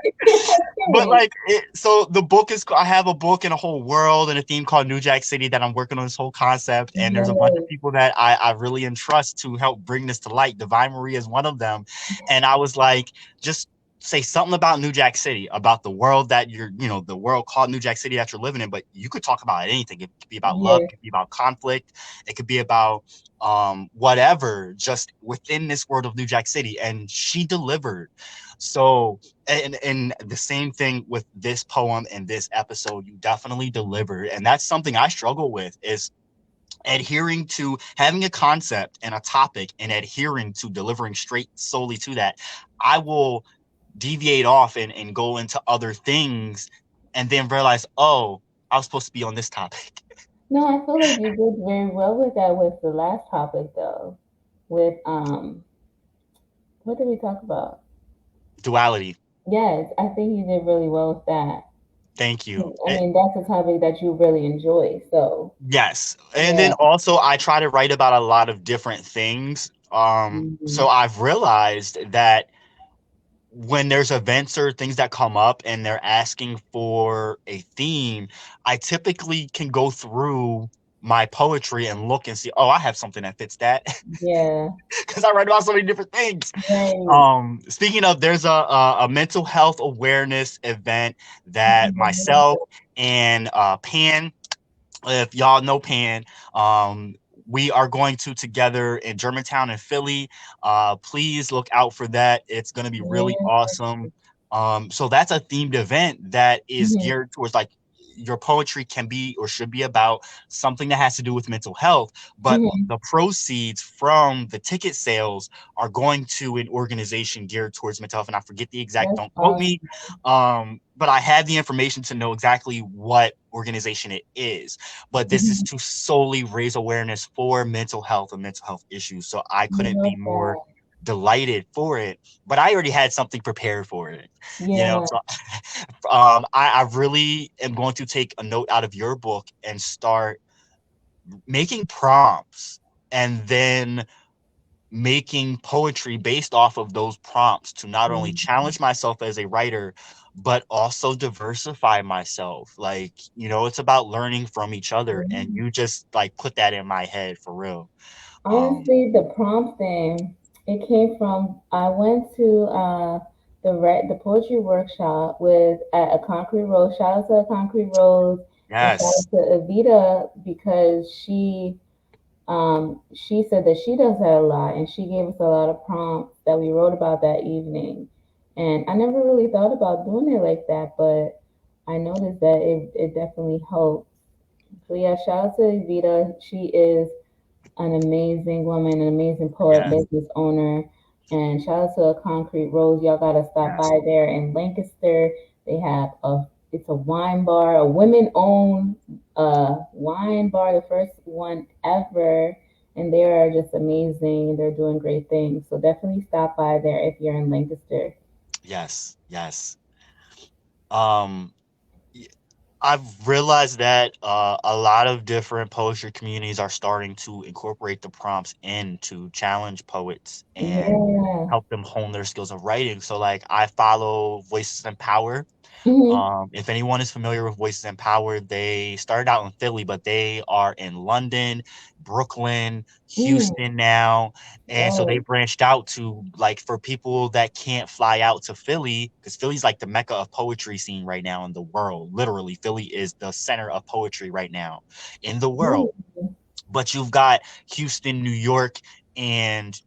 I can't But wait. like, so the book is, I have a book and a whole world and a theme called New Jack City that I'm working on this whole concept. And there's a bunch of Nice. people that I really entrust to help bring this to light. Divine Marie is one of them. And I was like, just say something about New Jack City, about the world that the world called New Jack City that you're living in. But you could talk about anything. It could be about love, it Yes. could be about conflict, it could be about whatever, just within this world of New Jack City. And she delivered. So and the same thing with this poem and this episode, you definitely delivered. And that's something I struggle with is adhering to having a concept and a topic and adhering to delivering straight solely to that. I will deviate off and go into other things and then realize, oh, I was supposed to be on this topic. No, I feel like you did very well with that with the last topic though. With what did we talk about? Duality. Yes, I think you did really well with that. Thank you. I mean, that's a topic that you really enjoy. So, Yes. And then yeah. also I try to write about a lot of different things. So Mhm. I've realized that when there's events or things that come up and they're asking for a theme, I typically can go through my poetry and look and see, oh, I have something that fits that Yeah. because I write about so many different things. Right. Speaking of, there's a mental health awareness event that Mhm. myself and Pan, if y'all know Pan, um, we are going to together in Germantown and Philly. Please look out for that. It's going to be really Yeah. awesome. So that's a themed event that is Mhm. geared towards like your poetry can be or should be about something that has to do with mental health, but Hmm. the proceeds from the ticket sales are going to an organization geared towards mental health. And I forget the exact, That's don't quote awesome. me. But I have the information to know exactly what organization it is. But this is Hmm. to solely raise awareness for mental health and mental health issues. So I I couldn't be love more that. delighted for it. But I already had something prepared for it, you know. Yeah. So I really am going to take a note out of your book and start making prompts and then making poetry based off of those prompts to not only challenge myself as a writer, but also diversify myself. Like, it's about learning from each other. And Mhm. you just like put that in my head for real. Um, Honestly, the prompt thing, it came from I went to the poetry workshop with at a Concrete Rose. Shout out to a Concrete Rose and shout yes, out to Evita because she said that she does that a lot and she gave us a lot of prompts that we wrote about that evening. And I never really thought about doing it like that, but I noticed that it definitely helps. So yeah, shout out to Evita. She is an amazing woman, an amazing poet, yes, business owner. And shout out to a Concrete Rose. Y'all gotta stop yes, by there in Lancaster. They have it's a wine bar, a women-owned wine bar, the first one ever. And they are just amazing. They're doing great things. So definitely stop by there if you're in Lancaster. yes, yes. Um, y- I've realized that a lot of different poetry communities are starting to incorporate the prompts in to challenge poets and Yeah. help them hone their skills of writing. So, like, I follow Voices in Power. Hmm. If anyone is familiar with Voices in Power, they started out in Philly, but they are in London, Brooklyn, Mm. Houston now. And so they Oh. branched out to, like, for people that can't fly out to Philly, because Philly's like the mecca of poetry scene right now in the world. Literally, Philly is the center of poetry right now in the world. Mm. But you've got Houston, New York, and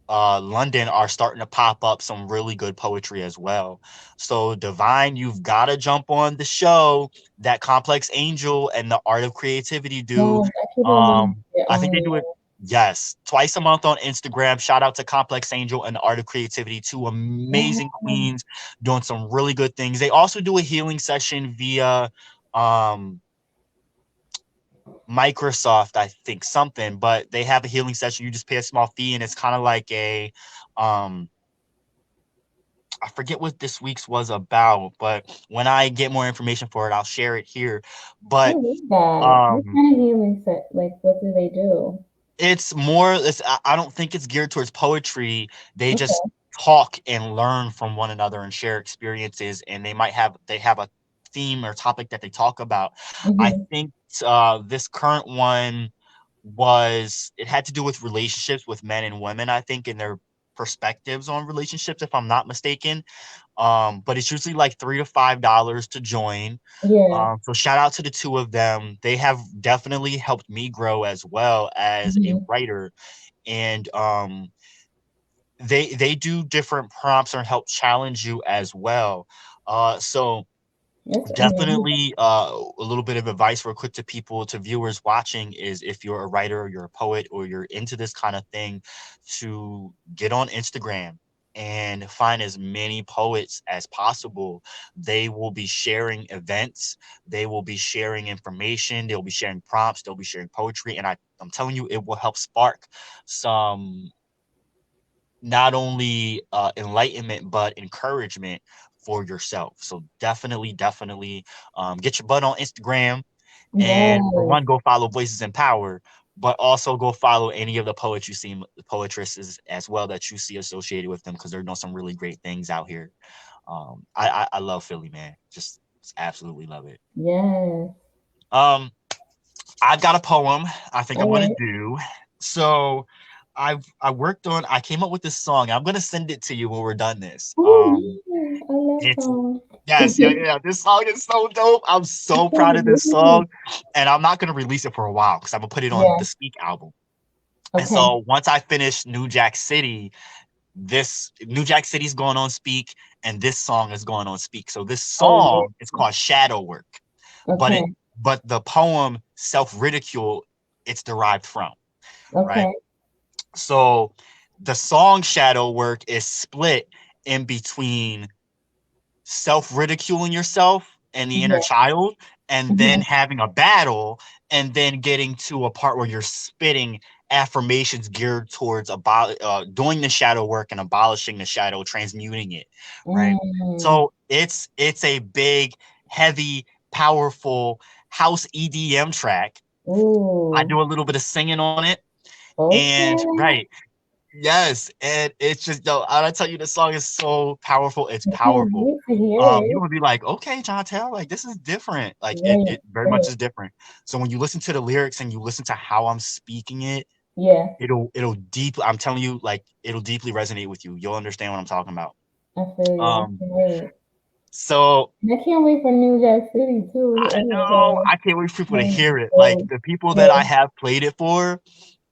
London are starting to pop up some really good poetry as well. So Divine, you've got to jump on the show that Complex Angel and the Art of Creativity do. Yes, I keep on meaning to get I think on they do it. there. Yes, twice a month on Instagram. Shout out to Complex Angel and the Art of Creativity, two amazing Yeah. queens doing some really good things. They also do a healing session via um Microsoft, I think something, but they have a healing session. You just pay a small fee, and it's kind of like a um I forget what this week's was about, but when I get more information for it, I'll share it here. I But love that. What um kind of healing set? Like, what do they do? I don't think it's geared towards poetry. They just Okay. talk and learn from one another and share experiences, and they have a theme or topic that they talk about. I Hmm. think this current one it had to do with relationships with men and women, I think, and their perspectives on relationships, if I'm not mistaken. But it's usually like $3 to $5 to join. Yeah. So shout out to the two of them. They have definitely helped me grow as well as a Hmm. writer. And they do different prompts and help challenge you as well. So That's amazing. definitely a little bit of advice real quick to people, to viewers watching, is if you're a writer or you're a poet or you're into this kind of thing, to get on Instagram and find as many poets as possible. They will be sharing events, they will be sharing information, they'll be sharing prompts, they'll be sharing poetry, and I'm telling you, it will help spark some, not only enlightenment but encouragement for yourself. So definitely get your butt on Instagram, and for Yes. one, go follow Voices in Power, but also go follow any of the poetresses as well that you see associated with them, because they're doing some really great things out here. I love Philly, man. Just absolutely love it. Yes. Um, I've got a poem I think I'm All gonna right. do. So I came up with this song. I'm gonna send it to you when we're done this. Oh, yeah. I love It's songs. yes, yeah, yeah. This song is so dope. I'm so proud of this song. And I'm not gonna release it for a while because I'm gonna put it on Yeah. the Speak album. And Okay. so once I finish New Jack City, this New Jack City's going on Speak, and this song is going on Speak. So this Oh, song is called Shadow Work. but it Okay. but the poem self-ridicule, it's derived from, right? Okay. So the song shadow work is split in between self-ridiculing yourself and the inner Yeah. child, and then Mhm. having a battle, and then getting to a part where you're spitting affirmations geared towards doing the shadow work and abolishing the shadow, transmuting it, right? Mm. So it's a big, heavy, powerful house EDM track. I Ooh. do a little bit of singing on it, and Okay. right. Yes, and it's just I tell you, the song is so powerful. It's I can't powerful. wait to hear You it. would be like, okay, John Tell, like this is different. Like Right. it very much Right. is different. So when you listen to the lyrics and you listen to how I'm speaking it, Yeah. it'll deeply. I'm telling you, like it'll deeply resonate with you. You'll understand what I'm talking about. I feel you. I Um, can't wait. so And I can't wait for New Jack City too. I Oh know my I can't wait for people to God. hear it. Like So the people that I good. have played it for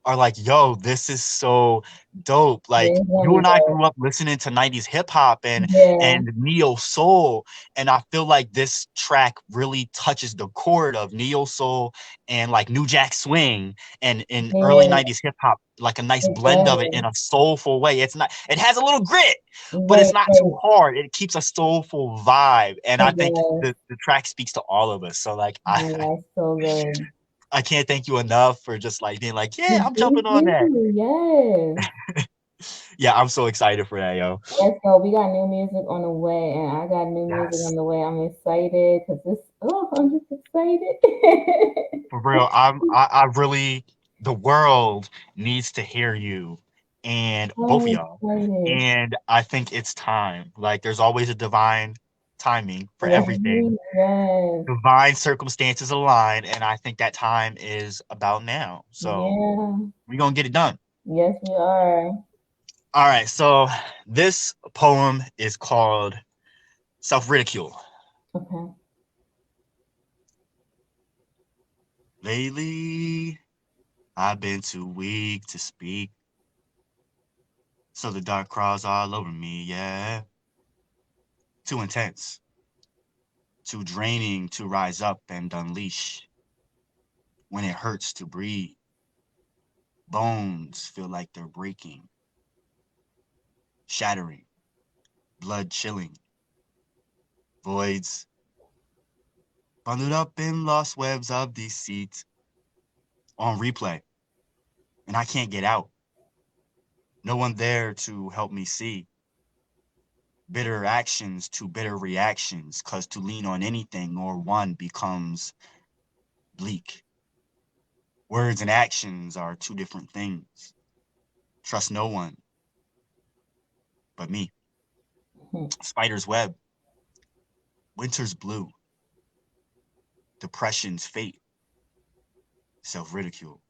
are like, yo, this is so dope. Yeah, Like it's gonna you be and I dope. grew up listening to 90s hip hop Yeah. and neo soul. And I feel like this track really touches the chord of neo soul and like New Jack Swing and in early Yeah. 90s hip hop, like a nice It blend of it in does. a soulful way. It has a little grit, but it's Right. not too Right. hard. It keeps a soulful vibe. And I It think does. the track speaks to all of us. So like Oh, that's so good. I can't thank you enough for just like being like, yeah, Well, I'm jumping thank on that. you. Yes. Yeah, I'm so excited for that, yo. Yes, so we got new music on the way, and I got new music on Yes. the way. I'm excited because this, oh, I'm just excited. For real. I really the world needs to hear you and both of I'm y'all. excited. And I think it's time. Like there's always a divine timing for everything. Right? Yes. Divine circumstances align, and I think that time is about now. So Yeah. we're gonna get it done. Yes, we are. All right, so this poem is called Self-Ridicule. Okay. Lately, I've been too weak to speak, so the dark crawls all over me, yeah. Too intense, too draining to rise up and unleash. When it hurts to breathe, bones feel like they're breaking, shattering, blood chilling, voids bundled up in lost webs of deceit on replay, and I can't get out. No one there to help me see. Bitter actions to bitter reactions, cause to lean on anything or one becomes bleak. Words and actions are two different things. Trust no one but me. Hmm. Spider's web, winter's blue, depression's fate, self-ridicule,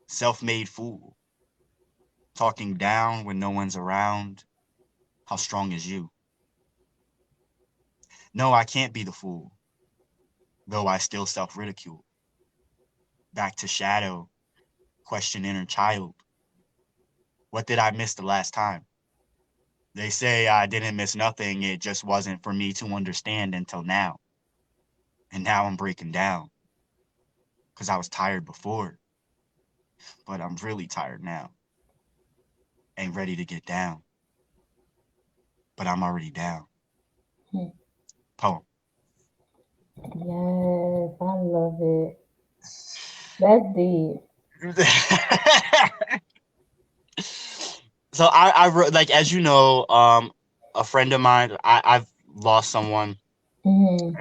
self-made fool, talking down when no one's around. How strong is you? No, I can't be the fool, though I still self-ridicule. Back to shadow, question inner child. What did I miss the last time? They say I didn't miss nothing, it just wasn't for me to understand until now. And now I'm breaking down, because I was tired before, but I'm really tired now. Ain't ready to get down, but I'm already down. Hmm. Poem. Yes, I love it. That's deep. So like as you know, a friend of mine, I've lost someone. Hmm.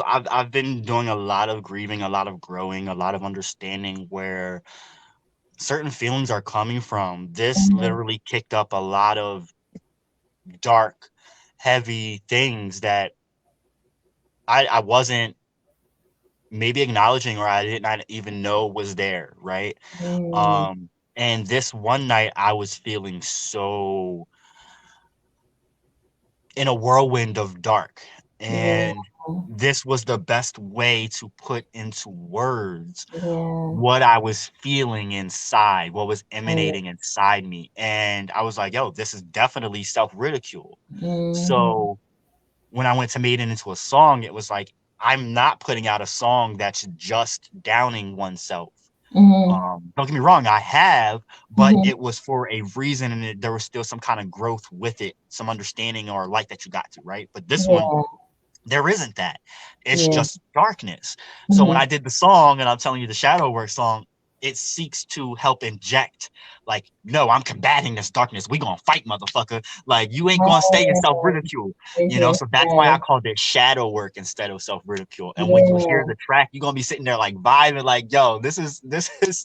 I've been doing a lot of grieving, a lot of growing, a lot of understanding where certain feelings are coming from. This Hmm. literally kicked up a lot of dark, heavy things that I wasn't maybe acknowledging, or I did not even know was there, right? Hmm. And this one night I was feeling so in a whirlwind of dark. Yeah. And this was the best way to put into words Yeah. what I was feeling inside, what was Right. emanating inside me. And I was like, yo, this is definitely self ridicule. Hmm. So when I went to made it into a song, it was like I'm not putting out a song that's just downing oneself. Mhm. Don't get me wrong, I have, but Mhm. it was for a reason, and there was still some kind of growth with it, some understanding or light that you got to, right? But this one, Yeah. there isn't that. It's Yeah. just darkness. So when Mhm. I did the song, and I'm telling you the shadow work song, it seeks to help inject, like, no, I'm combating this darkness. We gonna fight, motherfucker. Like, you ain't gonna stay in self Oh, ridicule, it's just So that's why I yes. called it shadow work instead of self ridicule. And when you hear Yeah. the track, you're gonna be sitting there like vibing, like, yo, this is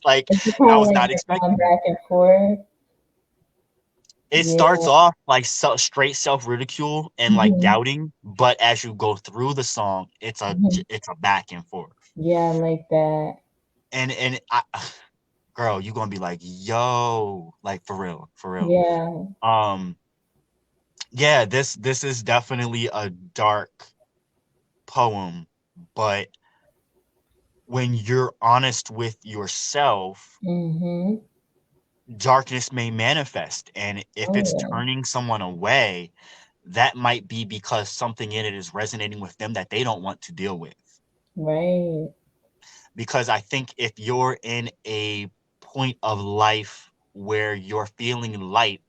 like, It's I kind of was like not you're going expecting this. back and forth. It starts Yeah. off like straight self ridicule and like Mhm. doubting, but as you go through the song, Mhm. it's a back and forth. Yeah, I like that. And I, girl, you gonna be like, yo, like for real, for real. Yeah. Um, yeah, this is definitely a dark poem, but when you're honest with yourself, Mhm. darkness may manifest, and if Oh it's yeah. turning someone away, that might be because something in it is resonating with them that they don't want to deal with. Right. Because I think if you're in a point of life where you're feeling light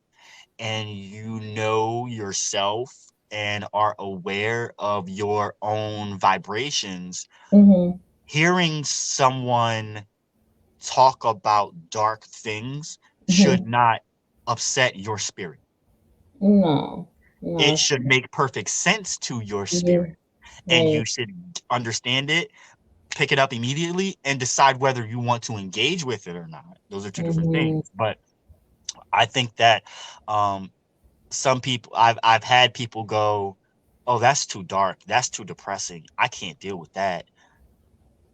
and you know yourself and are aware of your own vibrations, Mhm. hearing someone talk about dark things should Mhm. not upset your spirit. No. No. It It's should not. make perfect sense to your Yeah. spirit, and Right. you should understand it, pick it up immediately, and decide whether you want to engage with it or not. Those are two different Mhm. things. But I think that um, some people, I've had people go, "Oh, that's too dark. That's too depressing. I can't deal with that."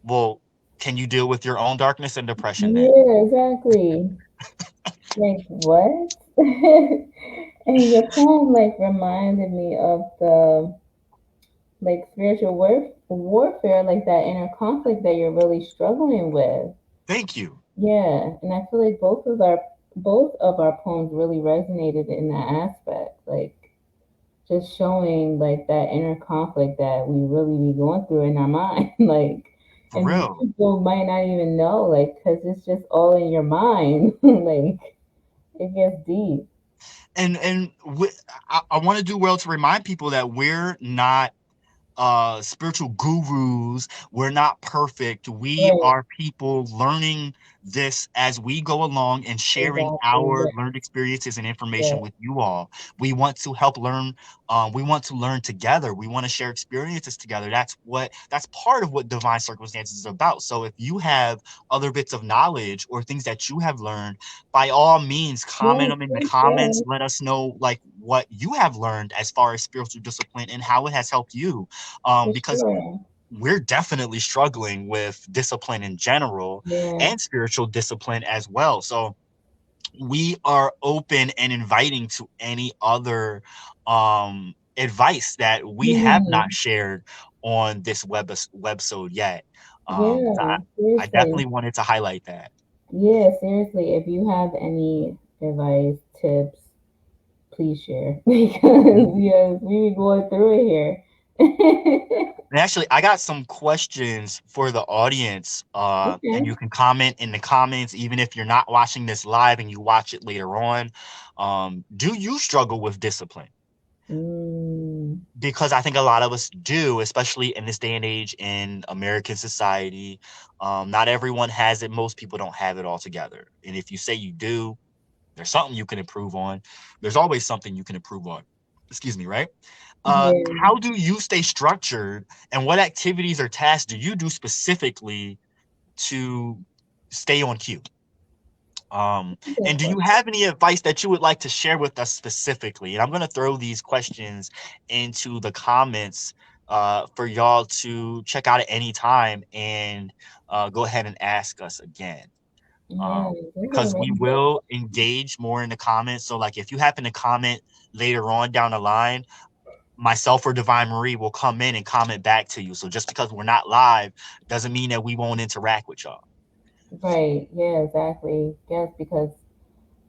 Well, can you deal with your own darkness and depression then? Yeah. Exactly. Like what? And your poem like reminded me of the like spiritual warfare, like that inner conflict that you're really struggling with. Thank you. Yeah, and I feel like both of our poems really resonated in that aspect, like just showing like that inner conflict that we really be going through in our mind, like, For and real. people might not even know, like, because it's just all in your mind, like it gets deep. And I want to do well to remind people that we're not spiritual gurus. We're not perfect. We Right, are people learning this as we go along and sharing exactly. our Yeah, learned experiences and yeah, information with you all. We want to help learn. We want to learn together. We want to share experiences together. That's part of what divine circumstances is about. So if you have other bits of knowledge or things that you have learned, by all means comment yeah, them in the please comments. share Let us know like what you have learned as far as spiritual discipline and how it has helped you, for because sure. we're definitely struggling with discipline in general Yeah. and spiritual discipline as well. So we are open and inviting to any other advice that we have not Hmm. shared on this websode yet. So Yeah, I seriously. definitely wanted to highlight that. Yeah, seriously. If you have any advice, tips, please share because Mhm. yes, we be going through it here. And actually, I got some questions for the audience, and Okay. you can comment in the comments, even if you're not watching this live and you watch it later on. Do you struggle with discipline? Mm, Because I think a lot of us do, especially in this day and age in American society. Not everyone has it. Most people don't have it all together. And if you say you do, there's something you can improve on. There's always something you can improve on. Excuse me, right? yeah, How do you stay structured, and what activities or tasks do you do specifically to stay on cue? good And do you question. have any advice that you would like to share with us specifically? And I'm going to throw these questions into the comments for y'all to check out at any time and go ahead and ask us again. Yeah, those are Because we really good. will engage more in the comments. So, like, if you happen to comment later on down the line, myself or Divine Marie will come in and comment back to you. So, just because we're not live doesn't mean that we won't interact with y'all. Right. Yeah, exactly. Yes, because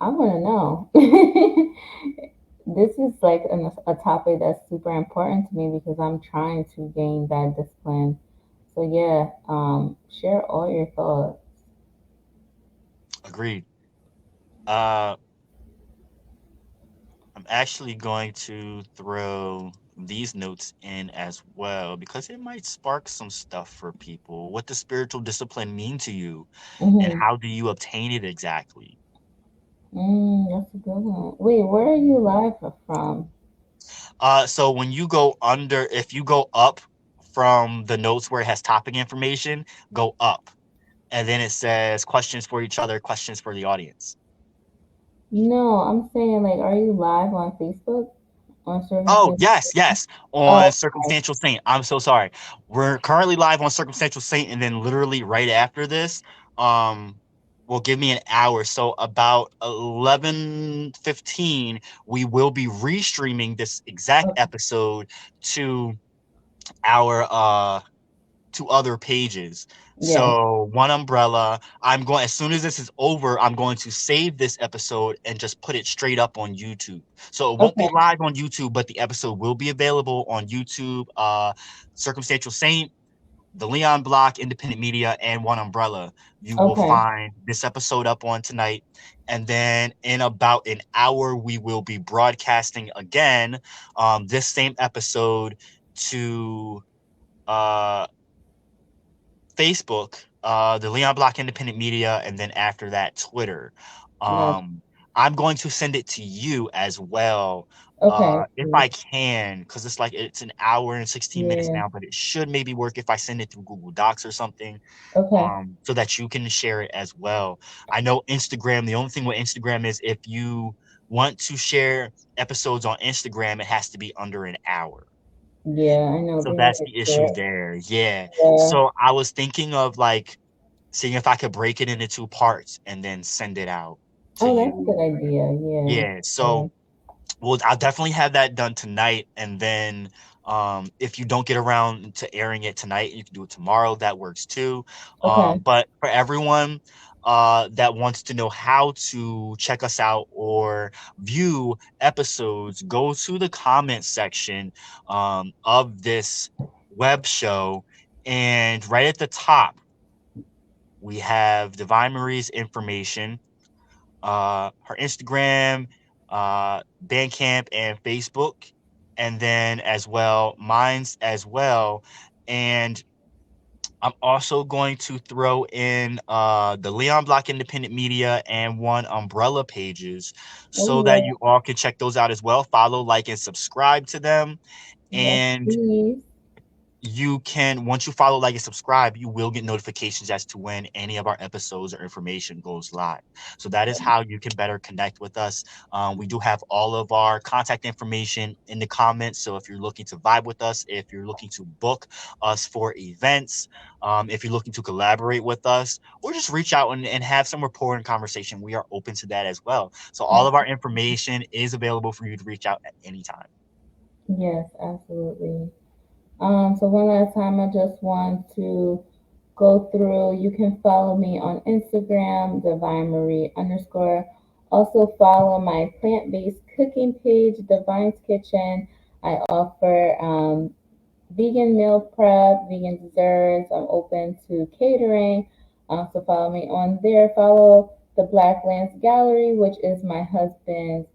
I want to know. this is like a topic that's super important to me because I'm trying to gain that discipline. So yeah, share all your thoughts. Agreed. Uh, I'm actually going to throw these notes in as well because it might spark some stuff for people. What does spiritual discipline mean to you, and Mm-hmm. how do you obtain it exactly? That's a good one. Wait, where are you live from? So when you go under, if you go up from the notes where it has topic information, go up, and then it says questions for each other, questions for the audience. No, I'm saying like, are you live on Facebook on Oh, Circumstance? yes, yes. On Oh, Circumstantial Saint. I'm so sorry. We're currently live on Circumstantial Saint, and then literally right after this, um, will give me an hour. So about 11:15, we will be restreaming this exact okay, episode to our to other pages. yeah, So one umbrella. I'm going as soon as this is over, I'm going to save this episode and just put it straight up on YouTube. So it won't be okay, live on YouTube, but the episode will be available on YouTube. Circumstantial Saint, the Leon Block, Independent Media, and One Umbrella. You will okay, find this episode up on tonight. And then in about an hour, we will be broadcasting again this same episode to uh Facebook, the Leon Block Independent Media, and then after that, Twitter. gotcha. Um, I'm going to send it to you as well, Okay, if cool. I can, because it's like it's an hour and 16 minutes Yeah, now, but it should maybe work if I send it through Google Docs or something, okay, so that you can share it as well. I know Instagram, the only thing with Instagram is if you want to share episodes on Instagram, it has to be under an hour. yeah, I know So they that's make it the issue short. there. Yeah. Yeah. So I was thinking of like seeing if I could break it into two parts and then send it out to Oh, that's a you. good idea. Yeah. Yeah. Yeah. So well, I'll definitely have that done tonight. And then if you don't get around to airing it tonight, you can do it tomorrow. That works too. Okay. But for everyone that wants to know how to check us out or view episodes, go to the comment section of this web show. And right at the top, we have Divine Marie's information, her Instagram, Bandcamp, and Facebook, and then as well mine's as well. And I'm also going to throw in the Leon Block Independent Media and One Umbrella pages so Oh that yeah. you all can check those out as well. Follow, like, and subscribe to them. Yes, And please. you can, once you follow, like, and subscribe, you will get notifications as to when any of our episodes or information goes live. So that is how you can better connect with us. We do have all of our contact information in the comments. So if you're looking to vibe with us, if you're looking to book us for events, if you're looking to collaborate with us, or just reach out and have some rapport and conversation, we are open to that as well. So all of our information is available for you to reach out at any time. Yes, absolutely. So one last time, I just want to go through. You can follow me on Instagram, Divine Marie underscore. Also follow my plant-based cooking page, Divine's Kitchen. I offer vegan meal prep, vegan desserts. I'm open to catering. So follow me on there. Follow the Black Lance Gallery, which is my husband's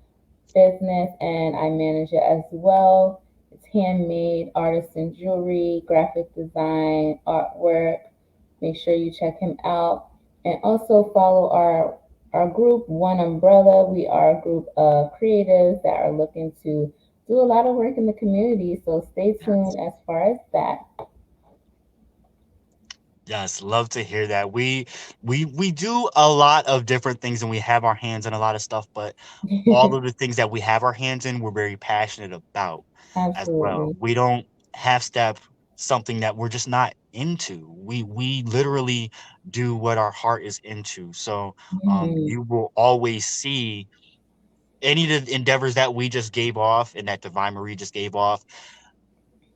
business, and I manage it as well. It's handmade, artisan jewelry, graphic design, artwork. Make sure you check him out, and also follow our group, One Umbrella. We are a group of creatives that are looking to do a lot of work in the community. So stay Yes. tuned as far as that. Yes, love to hear that. We do a lot of different things and we have our hands in a lot of stuff, but all of the things that we have our hands in, we're very passionate about as well. Absolutely. We don't half step something that we're just not into. We literally do what our heart is into. So Mhm. you will always see any of the endeavors that we just gave off and that Divine Marie just gave off.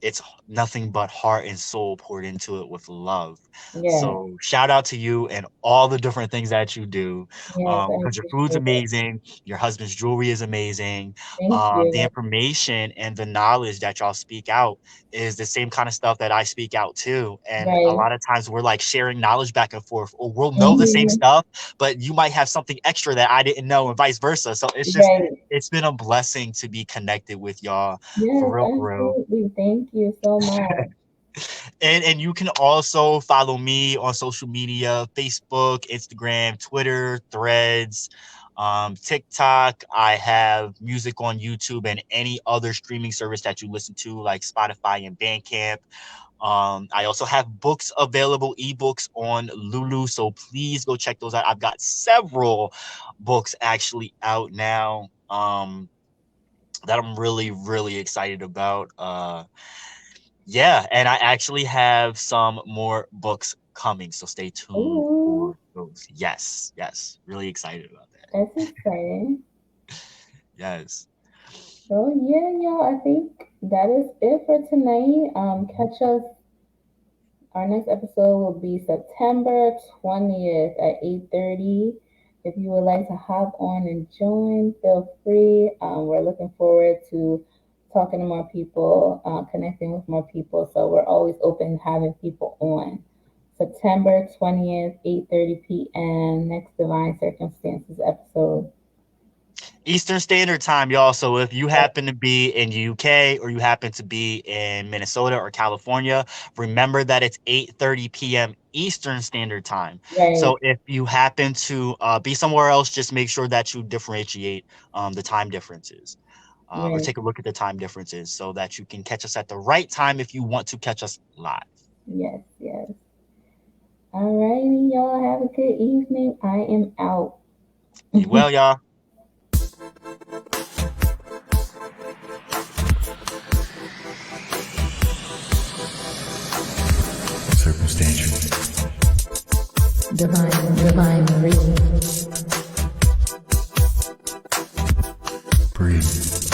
it's nothing but heart and soul poured into it with love. Yes. So shout out to you and all the different things that you do, Yes, I because your food's appreciate it. amazing, your husband's jewelry is amazing. Thank The you. information and the knowledge that y'all speak out is the same kind of stuff that I speak out too. And a Right. lot of times we're like sharing knowledge back and forth, or we'll know the same Hmm. stuff, but you might have something extra that I didn't know, and vice versa. So Right. it's been a blessing to be connected with y'all Yes, for real, for real. absolutely. Thank you so much. And you can also follow me on social media: Facebook, Instagram, Twitter, Threads, TikTok. I have music on YouTube and any other streaming service that you listen to, like Spotify and Bandcamp. I also have books available, ebooks on Lulu, so please go check those out. I've got several books actually out now, that I'm really, really excited about. Yeah, and I actually have some more books coming, so stay tuned Ooh, for those. Yes, yes, really excited about that. that's exciting. Yes. So yeah, y'all, I think that is it for tonight. Catch us. Our next episode will be September 20th at 8:30. If you would like to hop on and join, feel free. We're looking forward to talking to more people, connecting with more people. So we're always open to having people on. September 20th, 8:30 p.m. Next Divine Circumstances episode. Eastern Standard Time, y'all. So if you happen to be in UK or you happen to be in Minnesota or California, remember that it's 8:30 p.m. Eastern Standard Time. Right, So if you happen to be somewhere else, just make sure that you differentiate the time differences. Or right. take a look at the time differences so that you can catch us at the right time if you want to catch us live. Yes, yes. All righty, y'all. Have a good evening. I am out. Be well, y'all. Circumstantial. Divine reading. Breathe.